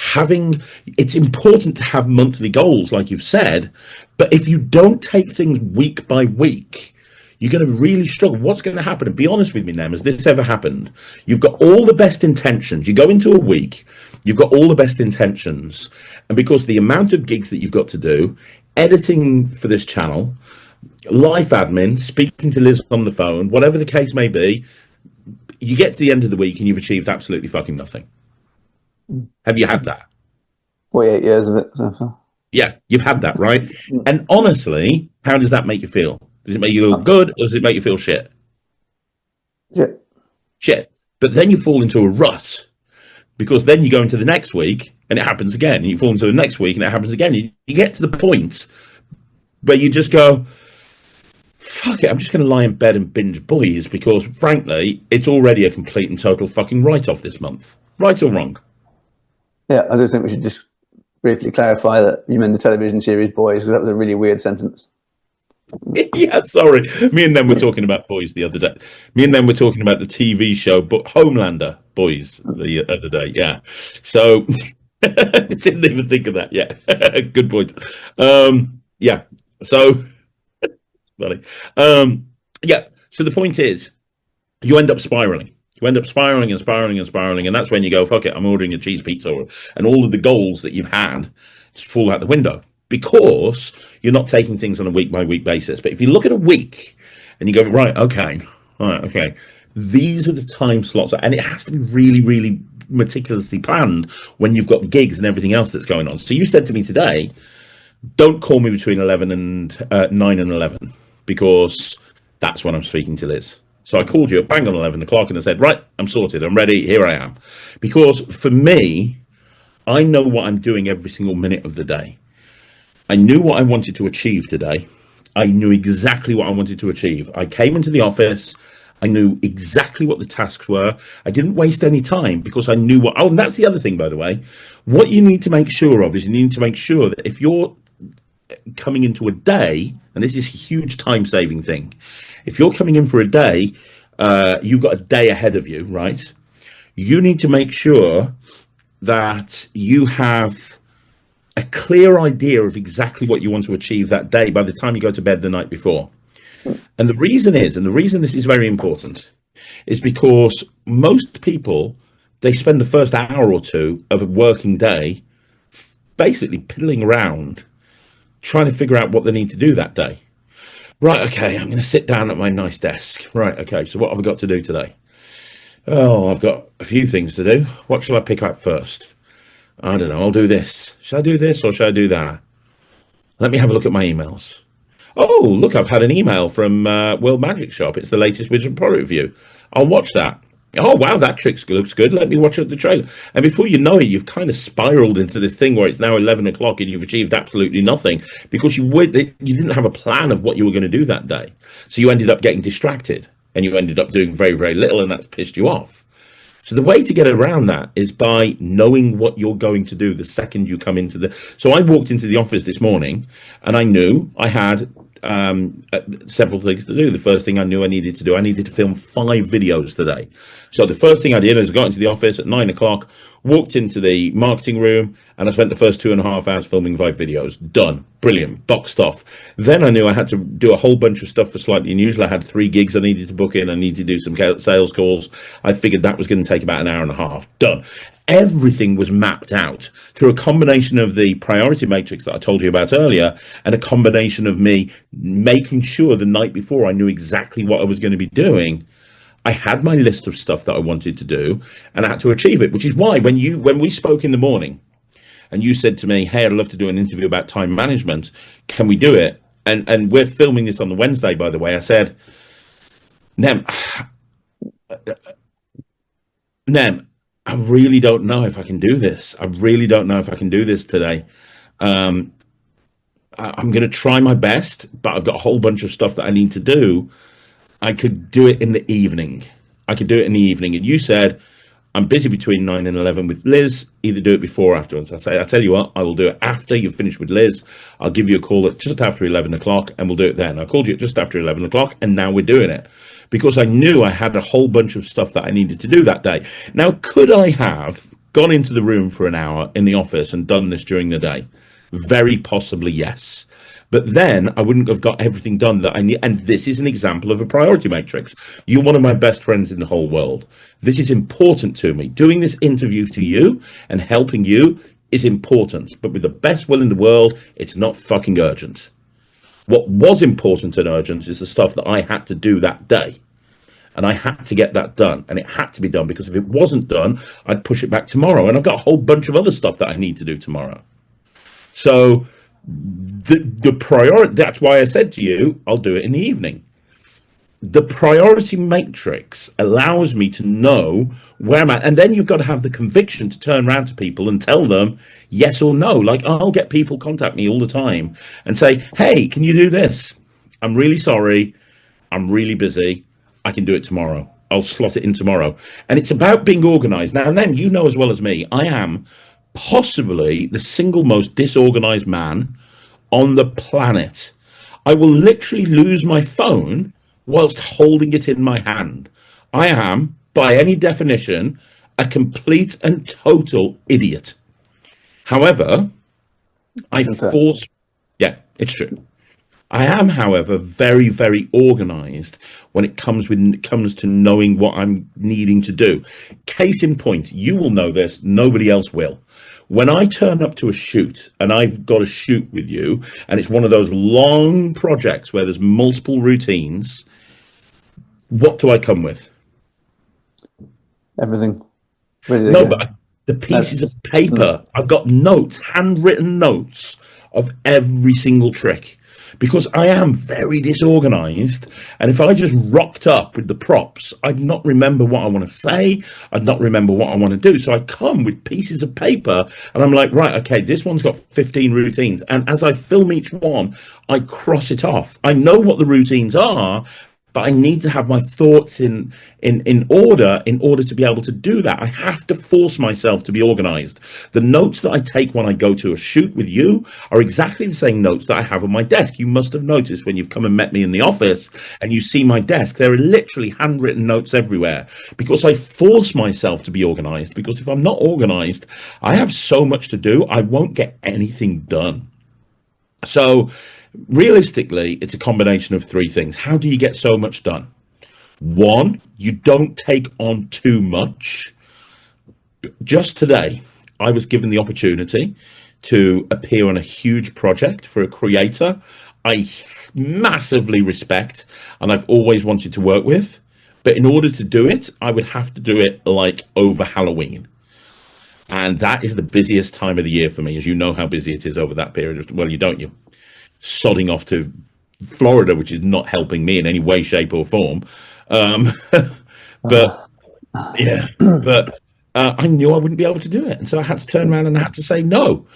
It's important to have monthly goals, like you've said, but if you don't take things week by week, you're going to really struggle. What's going to happen? And be honest with me, Nem, has this ever happened? You've got all the best intentions. You go into a week, you've got all the best intentions, and because the amount of gigs that you've got to do, editing for this channel, life admin, speaking to Liz on the phone, whatever the case may be, you get to the end of the week and you've achieved absolutely fucking nothing. Have you had that?
48 years of it. So.
Yeah, you've had that, right? And honestly, how does that make you feel? Does it make you feel good, or does it make you feel shit?
Yeah.
Shit. But then you fall into a rut, because then you go into the next week and it happens again. And you fall into the next week and it happens again. You get to the point where you just go, fuck it, I'm just going to lie in bed and binge Boys, because frankly, it's already a complete and total fucking write-off this month. Right or wrong?
Yeah, I do think we should just briefly clarify that you meant the television series Boys, because that was a really weird sentence.
Yeah, sorry. Me and them were talking about Boys the other day. Me and them were talking about the TV show, but Homelander Boys the other day. Yeah. So didn't even think of that. Yeah. Good point. Yeah. So funny. Yeah. So the point is, you end up spiraling. You end up spiraling and spiraling and spiraling, and that's when you go, fuck it, I'm ordering a cheese pizza, and all of the goals that you've had just fall out the window, because you're not taking things on a week by week basis. But if you look at a week and you go, right, okay, these are the time slots, and it has to be really, really meticulously planned when you've got gigs and everything else that's going on. So you said to me today, don't call me between 11 and 9 and 11, because that's when I'm speaking to Liz. So I called you at bang on 11 o'clock and I said, right, I'm sorted, I'm ready, here I am. Because for me, I know what I'm doing every single minute of the day. I knew what I wanted to achieve today. I knew exactly what I wanted to achieve. I came into the office. I knew exactly what the tasks were. I didn't waste any time, because I knew what... Oh, and that's the other thing, by the way. What you need to make sure of is you need to make sure that if you're coming into a day, and this is a huge time-saving thing, if you're coming in for a day, you've got a day ahead of you, right? You need to make sure that you have a clear idea of exactly what you want to achieve that day by the time you go to bed the night before. And the reason this is very important, is because most people, they spend the first hour or two of a working day basically piddling around trying to figure out what they need to do that day. Right, okay, I'm going to sit down at my nice desk. Right, okay, so what have I got to do today? Oh, I've got a few things to do. What shall I pick up first? I don't know, I'll do this. Shall I do this or shall I do that? Let me have a look at my emails. Oh, look, I've had an email from World Magic Shop. It's the latest Wizard product review. I'll watch that. Oh, wow, that trick looks good. Let me watch the trailer. And before you know it, you've kind of spiraled into this thing where it's now 11 o'clock and you've achieved absolutely nothing, because you didn't have a plan of what you were going to do that day. So you ended up getting distracted and you ended up doing very, very little, and that's pissed you off. So the way to get around that is by knowing what you're going to do the second you come into the... So I walked into the office this morning and I knew I had several things to do. The first thing I knew I needed to do, I needed to film 5 videos today. So the first thing I did is I got into the office at 9 o'clock, walked into the marketing room, and I spent the first 2.5 hours filming 5 videos. Done. Brilliant. Boxed off. Then I knew I had to do a whole bunch of stuff for Slightly Unusual. I had 3 gigs I needed to book in. I needed to do some sales calls. I figured that was going to take about an hour and a half. Done. Everything was mapped out through a combination of the priority matrix that I told you about earlier, and a combination of me making sure the night before I knew exactly what I was going to be doing. I had my list of stuff that I wanted to do, and I had to achieve it, which is why when we spoke in the morning and you said to me, hey, I'd love to do an interview about time management, can we do it? And we're filming this on the Wednesday, by the way. I said, Nem, I really don't know if I can do this. I really don't know if I can do this today. I'm going to try my best, but I've got a whole bunch of stuff that I need to do. I could do it in the evening. And you said, I'm busy between 9 and 11 with Liz. Either do it before or afterwards. I tell you what, I will do it after you've finished with Liz. I'll give you a call at just after 11 o'clock and we'll do it then. I called you at just after 11 o'clock and now we're doing it, because I knew I had a whole bunch of stuff that I needed to do that day. Now, could I have gone into the room for an hour in the office and done this during the day? Very possibly, yes. But then I wouldn't have got everything done that I need. And this is an example of a priority matrix. You're one of my best friends in the whole world. This is important to me. Doing this interview to you and helping you is important. But with the best will in the world, it's not fucking urgent. What was important and urgent is the stuff that I had to do that day. and I had to get that done, and it had to be done, because if it wasn't done, I'd push it back tomorrow, and I've got a whole bunch of other stuff that I need to do tomorrow. So the priority, that's why I said to you, I'll do it in the evening. The priority matrix allows me to know where I'm at. And then you've got to have the conviction to turn around to people and tell them yes or no. Like, I'll get people contact me all the time and say, hey, can you do this? I'm really sorry. I'm really busy. I can do it tomorrow. I'll slot it in tomorrow. And it's about being organized. Now, then, you know as well as me, I am possibly the single most disorganized man on the planet. I will literally lose my phone whilst holding it in my hand. I am, by any definition, a complete and total idiot. However, I force, yeah, it's true. I am, however, very, very organized when it comes to knowing what I'm needing to do. Case in point, you will know this, nobody else will. When I turn up to a shoot, and I've got a shoot with you, and it's one of those long projects where there's multiple routines, what do I come with?
Everything. Ready to
No,
go.
but the pieces of paper, I've got notes, handwritten notes of every single trick, because I am very disorganized. And if I just rocked up with the props, I'd not remember what I want to say. I'd not remember what I want to do. So I come with pieces of paper and I'm like, right, okay, this one's got 15 routines. And as I film each one, I cross it off. I know what the routines are, but I need to have my thoughts in order to be able to do that. I have to force myself to be organized. The notes that I take when I go to a shoot with you are exactly the same notes that I have on my desk. You must have noticed when you've come and met me in the office and you see my desk, there are literally handwritten notes everywhere, because I force myself to be organized. Because if I'm not organized, I have so much to do, I won't get anything done. So realistically, it's a combination of three things. How do you get so much done? One, you don't take on too much. Just today, I was given the opportunity to appear on a huge project for a creator I massively respect and I've always wanted to work with. But in order to do it, I would have to do it like over Halloween. And that is the busiest time of the year for me, as you know how busy it is over that period. Well, you don't, you sodding off to Florida, which is not helping me in any way, shape, or form. But yeah, but I knew I wouldn't be able to do it, and so I had to turn around and I had to say no.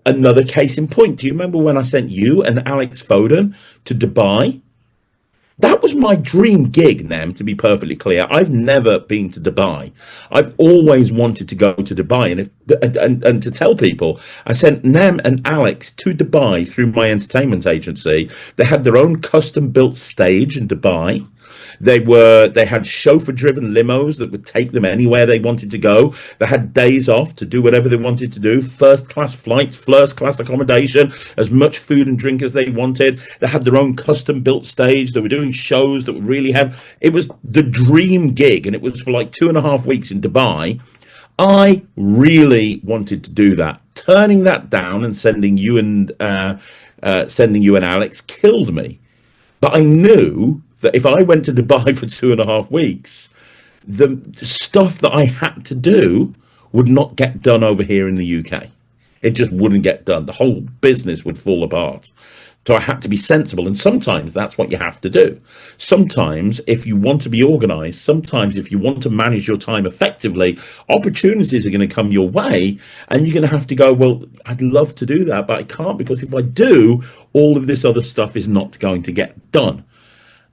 Another case in point. Do you remember when I sent you and Alex Foden to Dubai? That was my dream gig, Nem, to be perfectly clear. I've never been to Dubai. I've always wanted to go to Dubai. And to tell people, I sent Nem and Alex to Dubai through my entertainment agency. They had their own custom built stage in Dubai. They had chauffeur driven limos that would take them anywhere they wanted to go. They had days off to do whatever they wanted to do, first class flights, first class accommodation, as much food and drink as they wanted. They had their own custom built stage. They were doing shows that would really have, it was the dream gig, and it was for like 2.5 weeks in Dubai. I really wanted to do that. Turning that down and sending you and Alex killed me. But I knew that if I went to Dubai for 2.5 weeks, the stuff that I had to do would not get done over here in the UK. It just wouldn't get done. The whole business would fall apart. So I had to be sensible. And sometimes that's what you have to do. Sometimes if you want to be organized, sometimes if you want to manage your time effectively, opportunities are going to come your way. And you're going to have to go, well, I'd love to do that, but I can't, because if I do, all of this other stuff is not going to get done.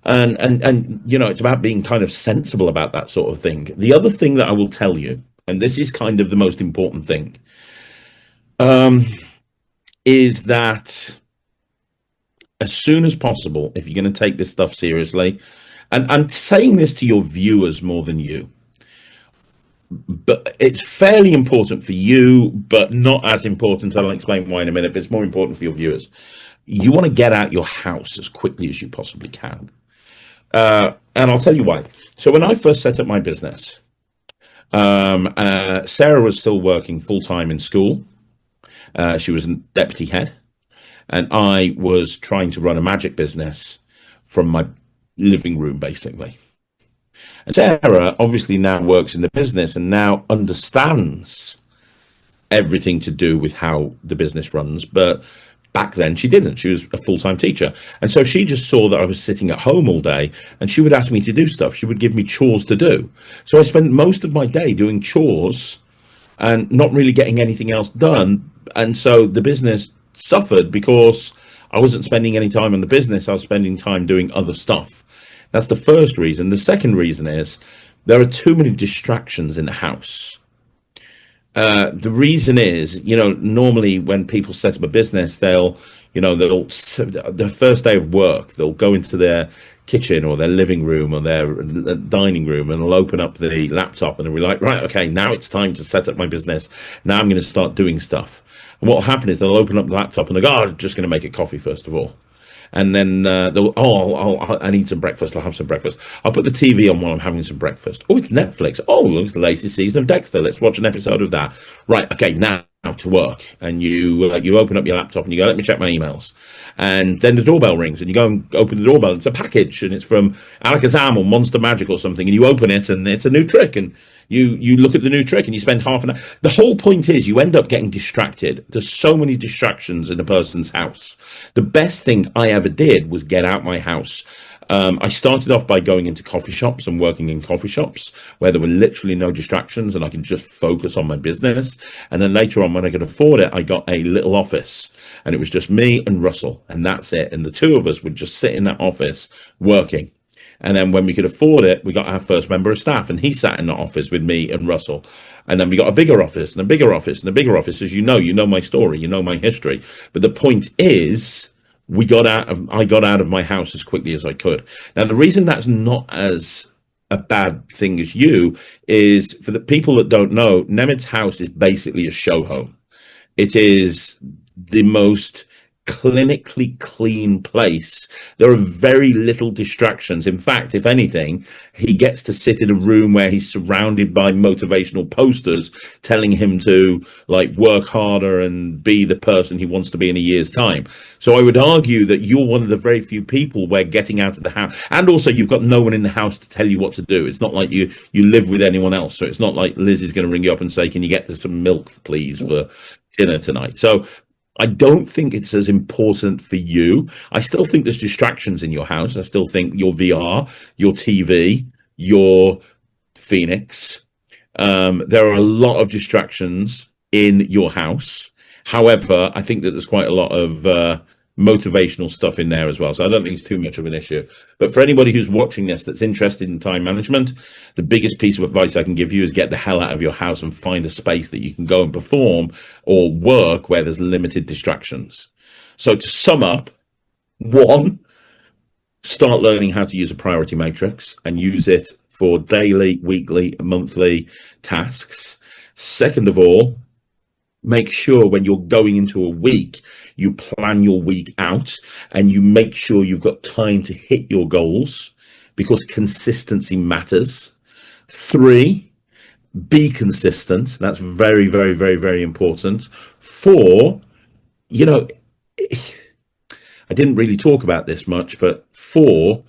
And you know, it's about being kind of sensible about that sort of thing. The other thing that I will tell you, and this is kind of the most important thing, is that as soon as possible, if you're going to take this stuff seriously, and I'm saying this to your viewers more than you, but it's fairly important for you, but not as important. I'll explain why in a minute, but it's more important for your viewers. You want to get out your house as quickly as you possibly can. And I'll tell you why. So when I first set up my business, Sarah was still working full-time in school. She was a deputy head. And I was trying to run a magic business from my living room, basically. And Sarah obviously now works in the business and now understands everything to do with how the business runs. But back then she didn't. She was a full-time teacher. And so she just saw that I was sitting at home all day and she would ask me to do stuff. She would give me chores to do. So I spent most of my day doing chores and not really getting anything else done. And so the business suffered because I wasn't spending any time on the business. I was spending time doing other stuff. That's the first reason. The second reason is there are too many distractions in the house. The reason is, normally when people set up a business, they'll the first day of work, they'll go into their kitchen or their living room or their dining room and they'll open up the laptop and they'll be like, right, okay, now it's time to set up my business. Now I'm going to start doing stuff. And what will happen is they'll open up the laptop and they'll go, I'm just going to make a coffee first of all. And then I need some breakfast. I'll have some breakfast. I'll put the TV on while I'm having some breakfast. Oh, it's Netflix. Oh, it's the latest season of Dexter. Let's watch an episode of that. Right, okay, now to work. And you open up your laptop and you go, let me check my emails. And then the doorbell rings and you go and open the doorbell. It's a package and it's from Alakazam or Monster Magic or something. And you open it and it's a new trick. And you look at the new trick and you spend half an hour. The whole point is you end up getting distracted. There's so many distractions in a person's house. The best thing I ever did was get out my house. I started off by going into coffee shops and working in coffee shops where there were literally no distractions and I could just focus on my business. And then later on, when I could afford it, I got a little office and it was just me and Russell and that's it. And the two of us would just sit in that office working. And then when we could afford it, we got our first member of staff and he sat in the office with me and Russell. And then we got a bigger office and a bigger office and a bigger office. As you know my story, you know my history. But the point is, I got out of my house as quickly as I could. Now, the reason that's not as a bad thing as you is, for the people that don't know, Nemed's house is basically a show home. It is the most clinically clean place. There are very little distractions. In fact, if anything, he gets to sit in a room where he's surrounded by motivational posters telling him to work harder and be the person he wants to be in a year's time. So I would argue that you're one of the very few people where getting out of the house, and also you've got no one in the house to tell you what to do. It's not like you live with anyone else. So it's not like Liz is going to ring you up and say, can you get some milk, please, for dinner tonight? So I don't think it's as important for you. I still think there's distractions in your house. I still think your VR, your TV, your Phoenix. There are a lot of distractions in your house. However, I think that there's quite a lot of motivational stuff in there as well. So I don't think it's too much of an issue. But for anybody who's watching this that's interested in time management, the biggest piece of advice I can give you is get the hell out of your house and find a space that you can go and perform or work where there's limited distractions. So to sum up, 1, start learning how to use a priority matrix and use it for daily, weekly, monthly tasks. Second of all, make sure when you're going into a week, you plan your week out and you make sure you've got time to hit your goals, because consistency matters. 3, be consistent. That's very, very, very, very important. 4, I didn't really talk about this much, but 4,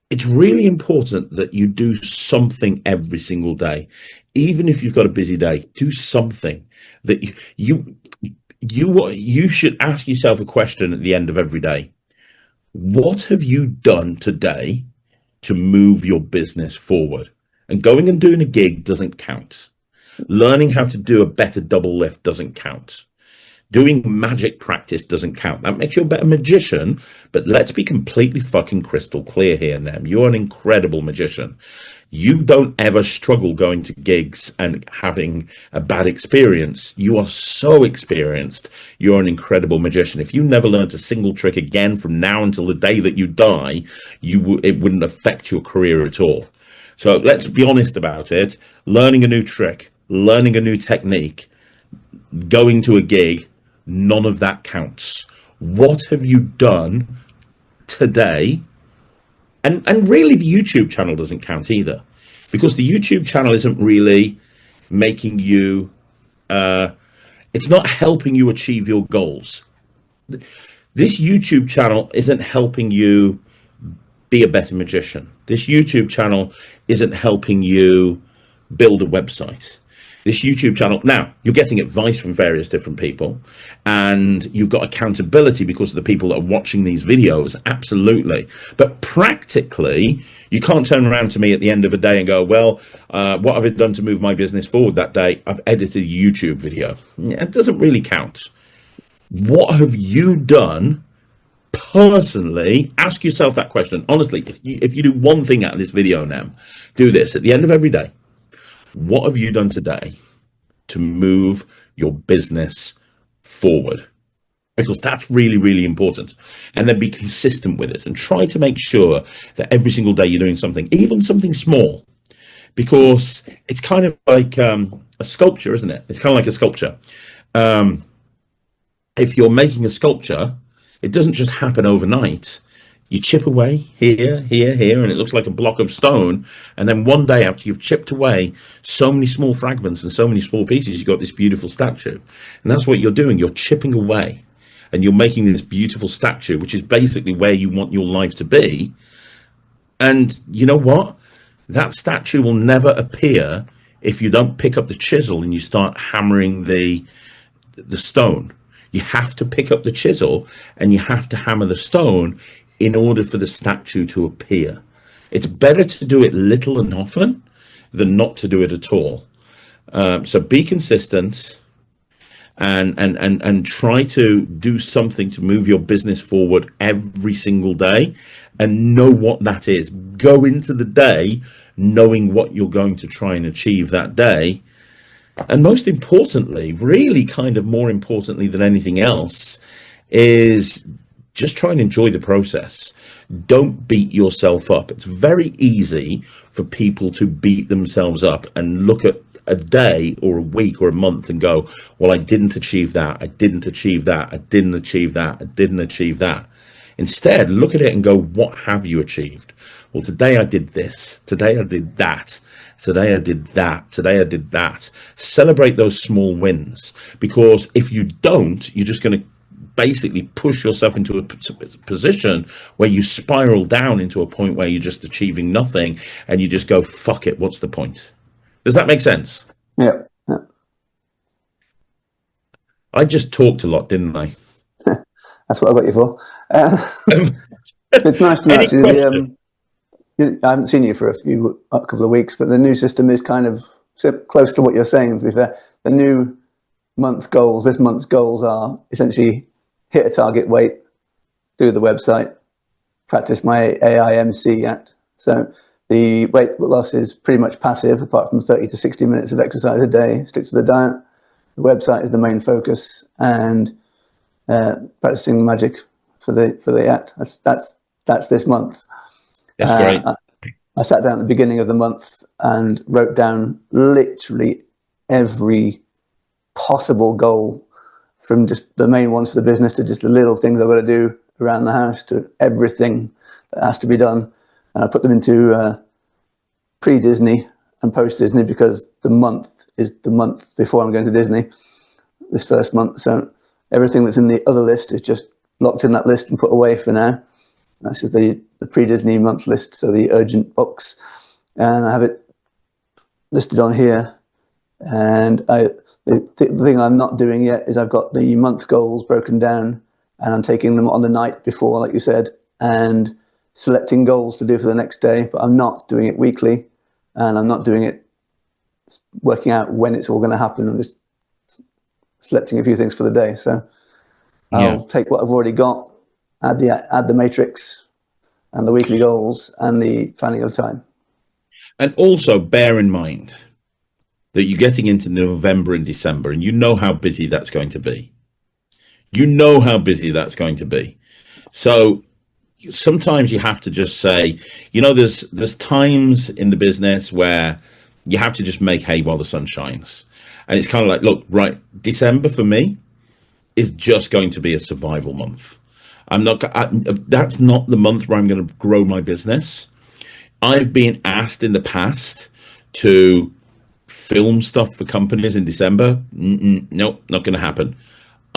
it's really important that you do something every single day. Even if you've got a busy day, do something that you should ask yourself a question at the end of every day. What have you done today to move your business forward? And going and doing a gig doesn't count. Learning how to do a better double lift doesn't count. Doing magic practice doesn't count. That makes you a better magician, but let's be completely fucking crystal clear here, Nem. You're an incredible magician. You don't ever struggle going to gigs and having a bad experience. You are so experienced. You're an incredible magician. If you never learned a single trick again from now until the day that you die, it wouldn't affect your career at all. So let's be honest about it. Learning a new trick, learning a new technique, going to a gig, none of that counts. What have you done today? And really, the YouTube channel doesn't count either, because the YouTube channel isn't really making you, it's not helping you achieve your goals. This YouTube channel isn't helping you be a better magician. This YouTube channel isn't helping you build a website. This YouTube channel, now you're getting advice from various different people, and you've got accountability because of the people that are watching these videos, absolutely. But practically, you can't turn around to me at the end of a day and go, well, what have I done to move my business forward that day? I've edited a YouTube video. Yeah, it doesn't really count. What have you done personally? Ask yourself that question. Honestly, if you do one thing out of this video now, do this. At the end of every day, what have you done today to move your business forward? Because that's really, really important. And then be consistent with it and try to make sure that every single day you're doing something, even something small, because it's kind of like a sculpture, isn't it? It's kind of like a sculpture. If you're making a sculpture, it doesn't just happen overnight. You chip away here, here, here, and it looks like a block of stone. And then one day after you've chipped away so many small fragments and so many small pieces, you've got this beautiful statue. And that's what you're doing. You're chipping away and you're making this beautiful statue, which is basically where you want your life to be. And you know what? That statue will never appear if you don't pick up the chisel and you start hammering the stone. You have to pick up the chisel and you have to hammer the stone in order for the statue to appear. It's better to do it little and often than not to do it at all. So be consistent and try to do something to move your business forward every single day, and know what that is. Go into the day knowing what you're going to try and achieve that day. And most importantly, really kind of more importantly than anything else, is just try and enjoy the process. Don't beat yourself up. It's very easy for people to beat themselves up and look at a day or a week or a month and go, well, I didn't achieve that. I didn't achieve that. I didn't achieve that. I didn't achieve that. Instead, look at it and go, what have you achieved? Well, today I did this. Today I did that. Today I did that. Today I did that. Celebrate those small wins, because if you don't, you're just going to basically push yourself into a position where you spiral down into a point where you're just achieving nothing and you just go, fuck it, what's the point? Does that make sense?
Yeah.
I just talked a lot, didn't I?
That's what I got you for. It's nice to know, actually. I haven't seen you for a couple of weeks, but the new system is kind of close to what you're saying, to be fair. The new month's goals, this month's goals are essentially hit a target weight, do the website, practice my AIMC act. So the weight loss is pretty much passive, apart from 30 to 60 minutes of exercise a day, stick to the diet. The website is the main focus, and practicing magic for the act. That's this month.
That's great.
I sat down at the beginning of the month and wrote down literally every possible goal, from just the main ones for the business to just the little things I've got to do around the house to everything that has to be done. And I put them into pre-Disney and post-Disney, because the month is the month before I'm going to Disney, this first month. So everything that's in the other list is just locked in that list and put away for now. That's just the pre-Disney month list, so the urgent books. And I have it listed on here. And the thing I'm not doing yet is I've got the month goals broken down, and I'm taking them on the night before, like you said, and selecting goals to do for the next day. But I'm not doing it weekly, and I'm not doing it working out when it's all going to happen. I'm just selecting a few things for the day. So I'll take what I've already got, add the matrix and the weekly goals and the planning of time.
And also bear in mind that you're getting into November and December, and you know how busy that's going to be. You know how busy that's going to be. So sometimes you have to just say, you know, there's times in the business where you have to just make hay while the sun shines. And it's kind of like, look, right, December for me is just going to be a survival month. That's not the month where I'm going to grow my business. I've been asked in the past to film stuff for companies in December. Nope, not going to happen.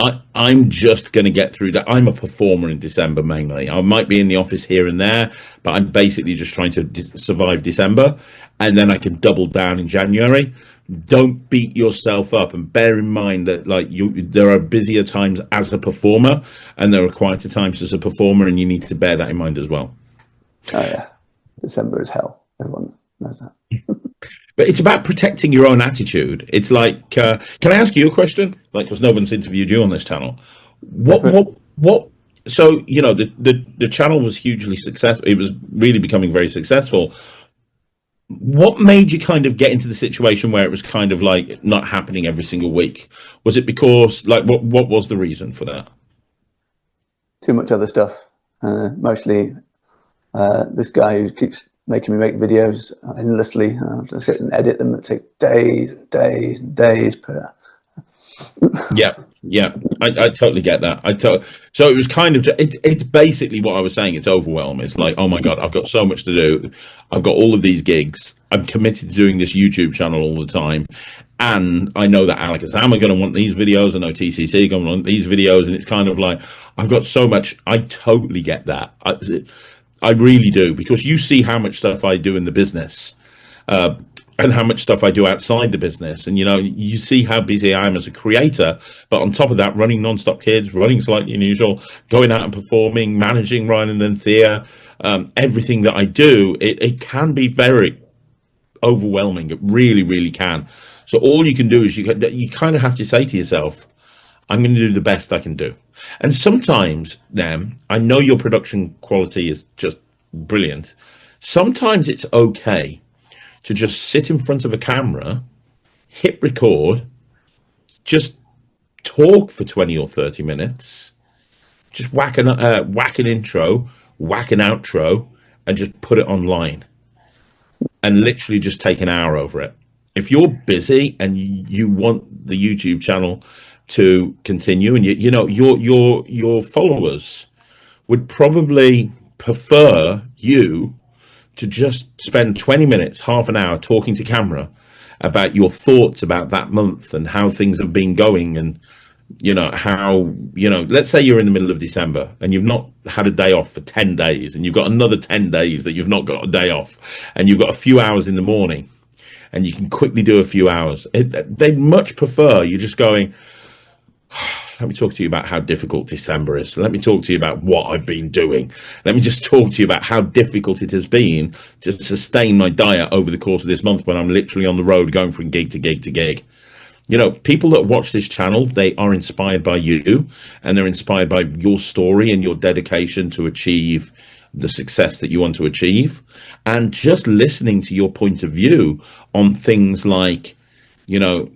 I'm just going to get through that. I'm a performer in December mainly. I might be in the office here and there, but I'm basically just trying to survive December, and then I can double down in January. Don't beat yourself up, and bear in mind that there are busier times as a performer, and there are quieter times as a performer, and you need to bear that in mind as well.
Oh yeah, December is hell. Everyone knows that.
But it's about protecting your own attitude. It's like, can I ask you a question? Like, because no one's interviewed you on this channel. What? So, you know, the channel was hugely successful. It was really becoming very successful. What made you kind of get into the situation where it was kind of like not happening every single week? Was it because, like, what was the reason for that?
Too much other stuff. Mostly this guy who keeps making me make videos endlessly. I have to sit and edit them. It takes days and days and days.
Yeah, I totally get that. So it was kind of, it's basically what I was saying. It's overwhelming. It's like, oh my God, I've got so much to do. I've got all of these gigs. I'm committed to doing this YouTube channel all the time. And I know that Alakazam are going to want these videos. I know TCC are going to want these videos. And it's kind of like, I've got so much. I totally get that. I really do, because you see how much stuff I do in the business, and how much stuff I do outside the business. And, you know, you see how busy I am as a creator, but on top of that, running Non-Stop Kids, running Slightly Unusual, going out and performing, managing Ryan and Thea, everything that I do, it can be very overwhelming. It really, really can. So all you can do is you kind of have to say to yourself, I'm going to do the best I can do. And sometimes, then, I know your production quality is just brilliant. Sometimes it's okay to just sit in front of a camera, hit record, just talk for 20 or 30 minutes, just whack an intro, whack an outro, and just put it online, and literally just take an hour over it. If you're busy and you want the YouTube channel to continue, and you know your followers would probably prefer you to just spend 20 minutes, half an hour talking to camera about your thoughts about that month and how things have been going. And, you know, how, you know, let's say you're in the middle of December and you've not had a day off for 10 days and you've got another 10 days that you've not got a day off, and you've got a few hours in the morning and you can quickly do a few hours. They'd much prefer you just going, let me talk to you about how difficult December is. Let me talk to you about what I've been doing. Let me just talk to you about how difficult it has been to sustain my diet over the course of this month when I'm literally on the road going from gig to gig to gig. You know, people that watch this channel, they are inspired by you, and they're inspired by your story and your dedication to achieve the success that you want to achieve. And just listening to your point of view on things like, you know,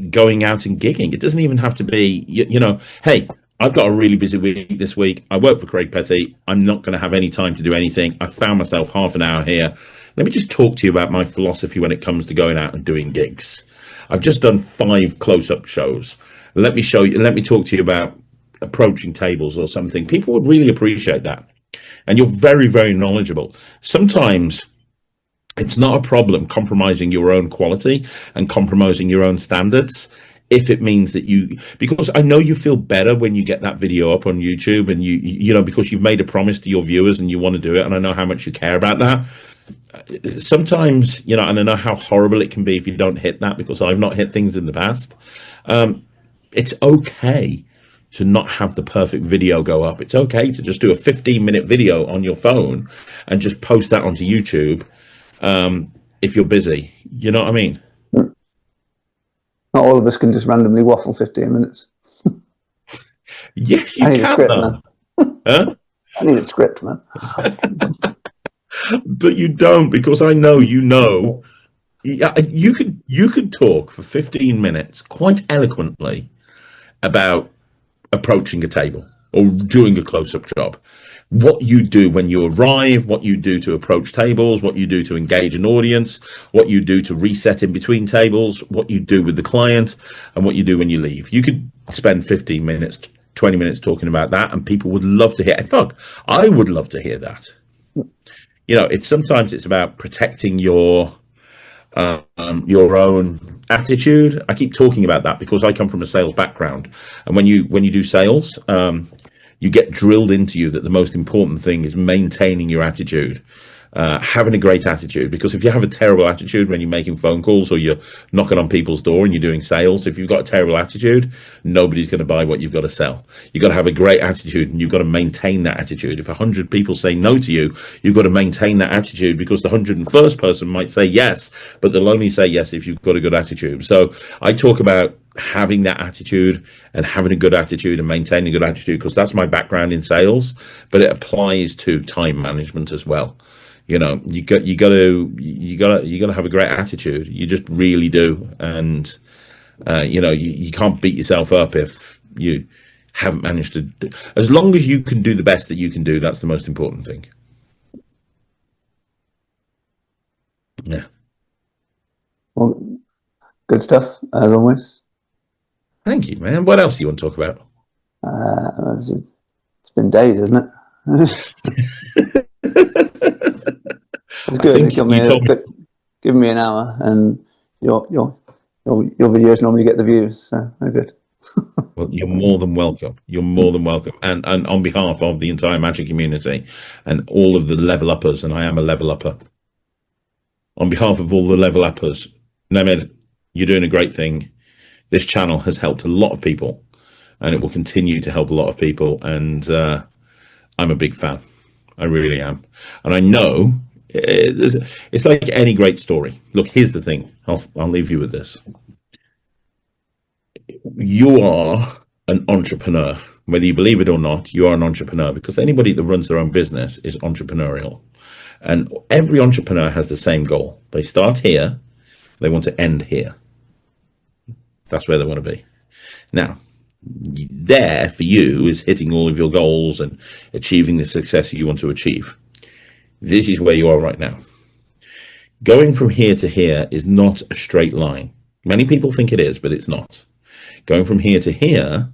going out and gigging. It doesn't even have to be, you know, hey, I've got a really busy week this week. I work for Craig Petty. I'm not going to have any time to do anything. I found myself half an hour here. Let me just talk to you about my philosophy when it comes to going out and doing gigs. I've just done 5 close-up shows. Let me show you, let me talk to you about approaching tables or something. People would really appreciate that. And you're very, very knowledgeable. Sometimes it's not a problem compromising your own quality and compromising your own standards, if it means that because I know you feel better when you get that video up on YouTube, and you know, because you've made a promise to your viewers and you want to do it, and I know how much you care about that. Sometimes, you know, and I know how horrible it can be if you don't hit that, because I've not hit things in the past. It's okay to not have the perfect video go up. It's okay to just do a 15-minute video on your phone and just post that onto YouTube. If you're busy, you know what I mean?
Not all of us can just randomly waffle 15 minutes.
Yes, you
I need
can.
a script, man.
Huh?
I need a script, man.
But you don't, because I know you know. You could talk for 15 minutes quite eloquently about approaching a table or doing a close-up job. What you do when you arrive, what you do to approach tables, what you do to engage an audience, what you do to reset in between tables, what you do with the client, and what you do when you leave. You could spend 15 minutes, 20 minutes talking about that, and people would love to hear. In fact, I would love to hear that. You know, sometimes it's about protecting your own attitude, I keep talking about that because I come from a sales background, and when you do sales, you get drilled into you that the most important thing is maintaining your attitude, having a great attitude. Because if you have a terrible attitude when you're making phone calls or you're knocking on people's door and you're doing sales, if you've got a terrible attitude, nobody's going to buy what you've got to sell. You've got to have a great attitude, and you've got to maintain that attitude. If 100 people say no to you, you've got to maintain that attitude, because the 101st person might say yes, but they'll only say yes if you've got a good attitude. So I talk about having that attitude and having a good attitude and maintaining a good attitude, because that's my background in sales, but it applies to time management as well. You know, you got to have a great attitude. You just really do. And you know, you can't beat yourself up if you haven't managed to do. As long as you can do the best that you can do, that's the most important thing. Yeah.
Well, good stuff as always.
Thank you, man. What else do you want to talk about?
It's been days, isn't it? It's good. Give me an hour, and your videos normally get the views, so they're good.
Well, you're more than welcome. You're more than welcome. And on behalf of the entire Magic community and all of the level uppers, and I am a level upper, on behalf of all the level uppers, Nemid, you're doing a great thing. This channel has helped a lot of people, and it will continue to help a lot of people. And I'm a big fan. I really am. And I know it's like any great story. Look, here's the thing. I'll leave you with this. You are an entrepreneur. Whether you believe it or not, you are an entrepreneur, because anybody that runs their own business is entrepreneurial. And every entrepreneur has the same goal. They start here. They want to end here. That's where they want to be. Now, there for you is hitting all of your goals and achieving the success you want to achieve. This is where you are right now. Going from here to here is not a straight line. Many people think it is, but it's not. Going from here to here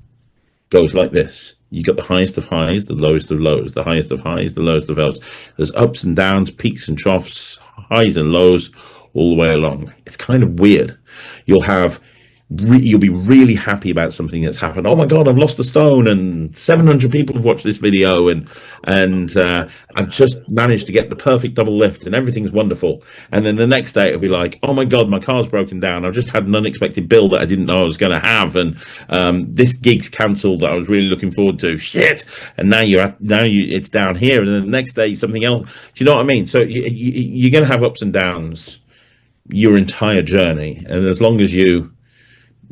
goes like this. You got the highest of highs, the lowest of lows, the highest of highs, the lowest of lows. There's ups and downs, peaks and troughs, highs and lows all the way along. It's kind of weird. You'll be really happy about something that's happened. Oh my God, I've lost a stone, and 700 people have watched this video, and I've just managed to get the perfect double lift, and everything's wonderful. And then the next day it'll be like, oh my God, my car's broken down. I've just had an unexpected bill that I didn't know I was going to have, and this gig's cancelled that I was really looking forward to. Shit! And now it's down here, and then the next day something else. Do you know what I mean? So you're going to have ups and downs your entire journey, and as long as you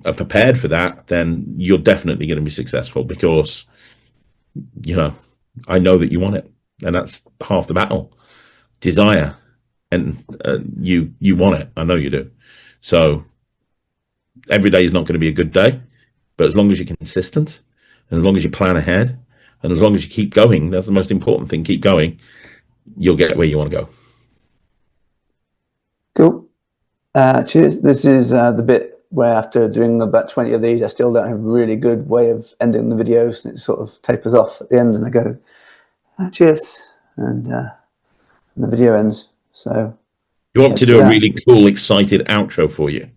are prepared for that, then you're definitely going to be successful, because, you know, I know that you want it, and that's half the battle. Desire, and you want it. I know you do. So every day is not going to be a good day, but as long as you're consistent, and as long as you plan ahead, and as long as you keep going, that's the most important thing. Keep going. You'll get where you want to go.
Cool. Cheers. This is the bit where, after doing about 20 of these, I still don't have a really good way of ending the videos, and it sort of tapers off at the end, and I go, cheers, and the video ends. So
you want to do a really cool, excited outro for you?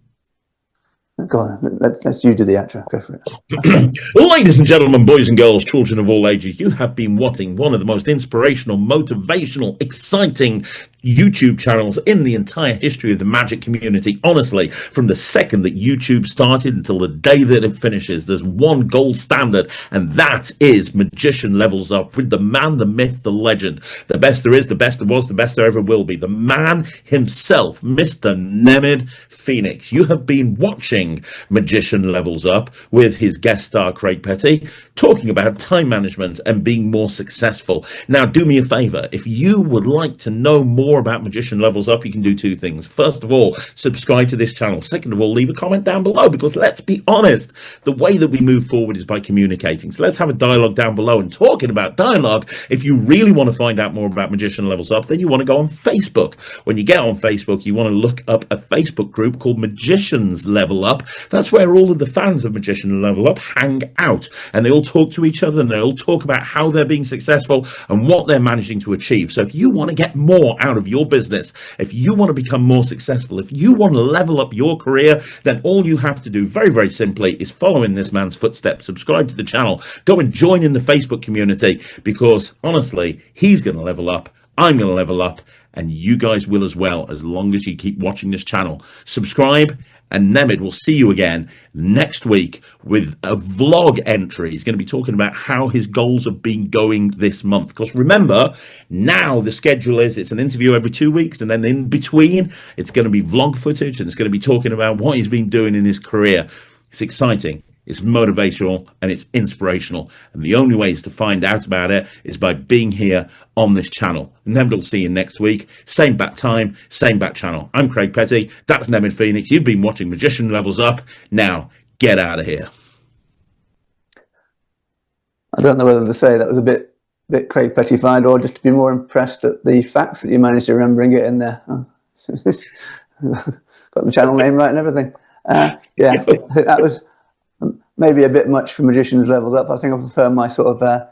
Go on, let's you do the outro. Go for it.
Ladies and gentlemen, boys and girls, children of all ages, you have been watching one of the most inspirational, motivational, exciting YouTube channels in the entire history of the Magic community. Honestly, from the second that YouTube started until the day that it finishes, there's one gold standard, and that is Magician Levels Up, with the man, the myth, the legend, the best there is, the best there was, the best there ever will be, the man himself, Mr. Nemid Phoenix. You have been watching Magician Levels Up with his guest star Craig Petty, talking about time management and being more successful. Now, do me a favor. If you would like to know more about Magician Levels Up, you can do two things. First of all, subscribe to this channel. Second of all, leave a comment down below, because let's be honest, the way that we move forward is by communicating. So let's have a dialogue down below. And talking about dialogue, if you really want to find out more about Magician Levels Up, then you want to go on Facebook. When you get on Facebook, you want to look up a Facebook group called Magicians Level Up. That's where all of the fans of Magician Level Up hang out, and they all talk to each other, and they all talk about how they're being successful and what they're managing to achieve. So if you want to get more out of of your business, if you want to become more successful, if you want to level up your career, then all you have to do, very, very simply, is follow in this man's footsteps, subscribe to the channel, go and join in the Facebook community, because honestly, he's going to level up, I'm going to level up, and you guys will as well, as long as you keep watching this channel. Subscribe, and Nemid will see you again next week with a vlog entry. He's going to be talking about how his goals have been going this month. Because remember, now the schedule is, it's an interview every 2 weeks, and then in between, it's going to be vlog footage, and it's going to be talking about what he's been doing in his career. It's exciting. It's motivational and it's inspirational. And the only ways to find out about it is by being here on this channel. Nemid will see you next week. Same bat time, same bat channel. I'm Craig Petty. That's Nemid Phoenix. You've been watching Magician Levels Up. Now, get out of here.
I don't know whether to say that was a bit Craig Petty-fied or just to be more impressed at the facts that you managed to remember and get in there. Oh. Got the channel name right and everything. Yeah, I think that was maybe a bit much for Magicians Levels Up. I think I prefer my sort of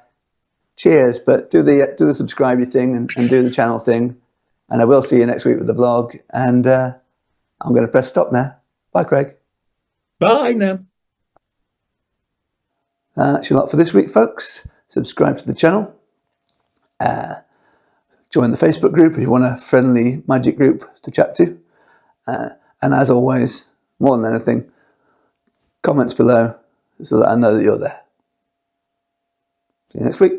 cheers, but do the subscribe thing and do the channel thing. And I will see you next week with the vlog. And I'm going to press stop now. Bye, Craig.
Bye now.
That's your lot for this week, folks. Subscribe to the channel. Join the Facebook group if you want a friendly magic group to chat to. And as always, more than anything, comments below so that I know that you're there. See you next week.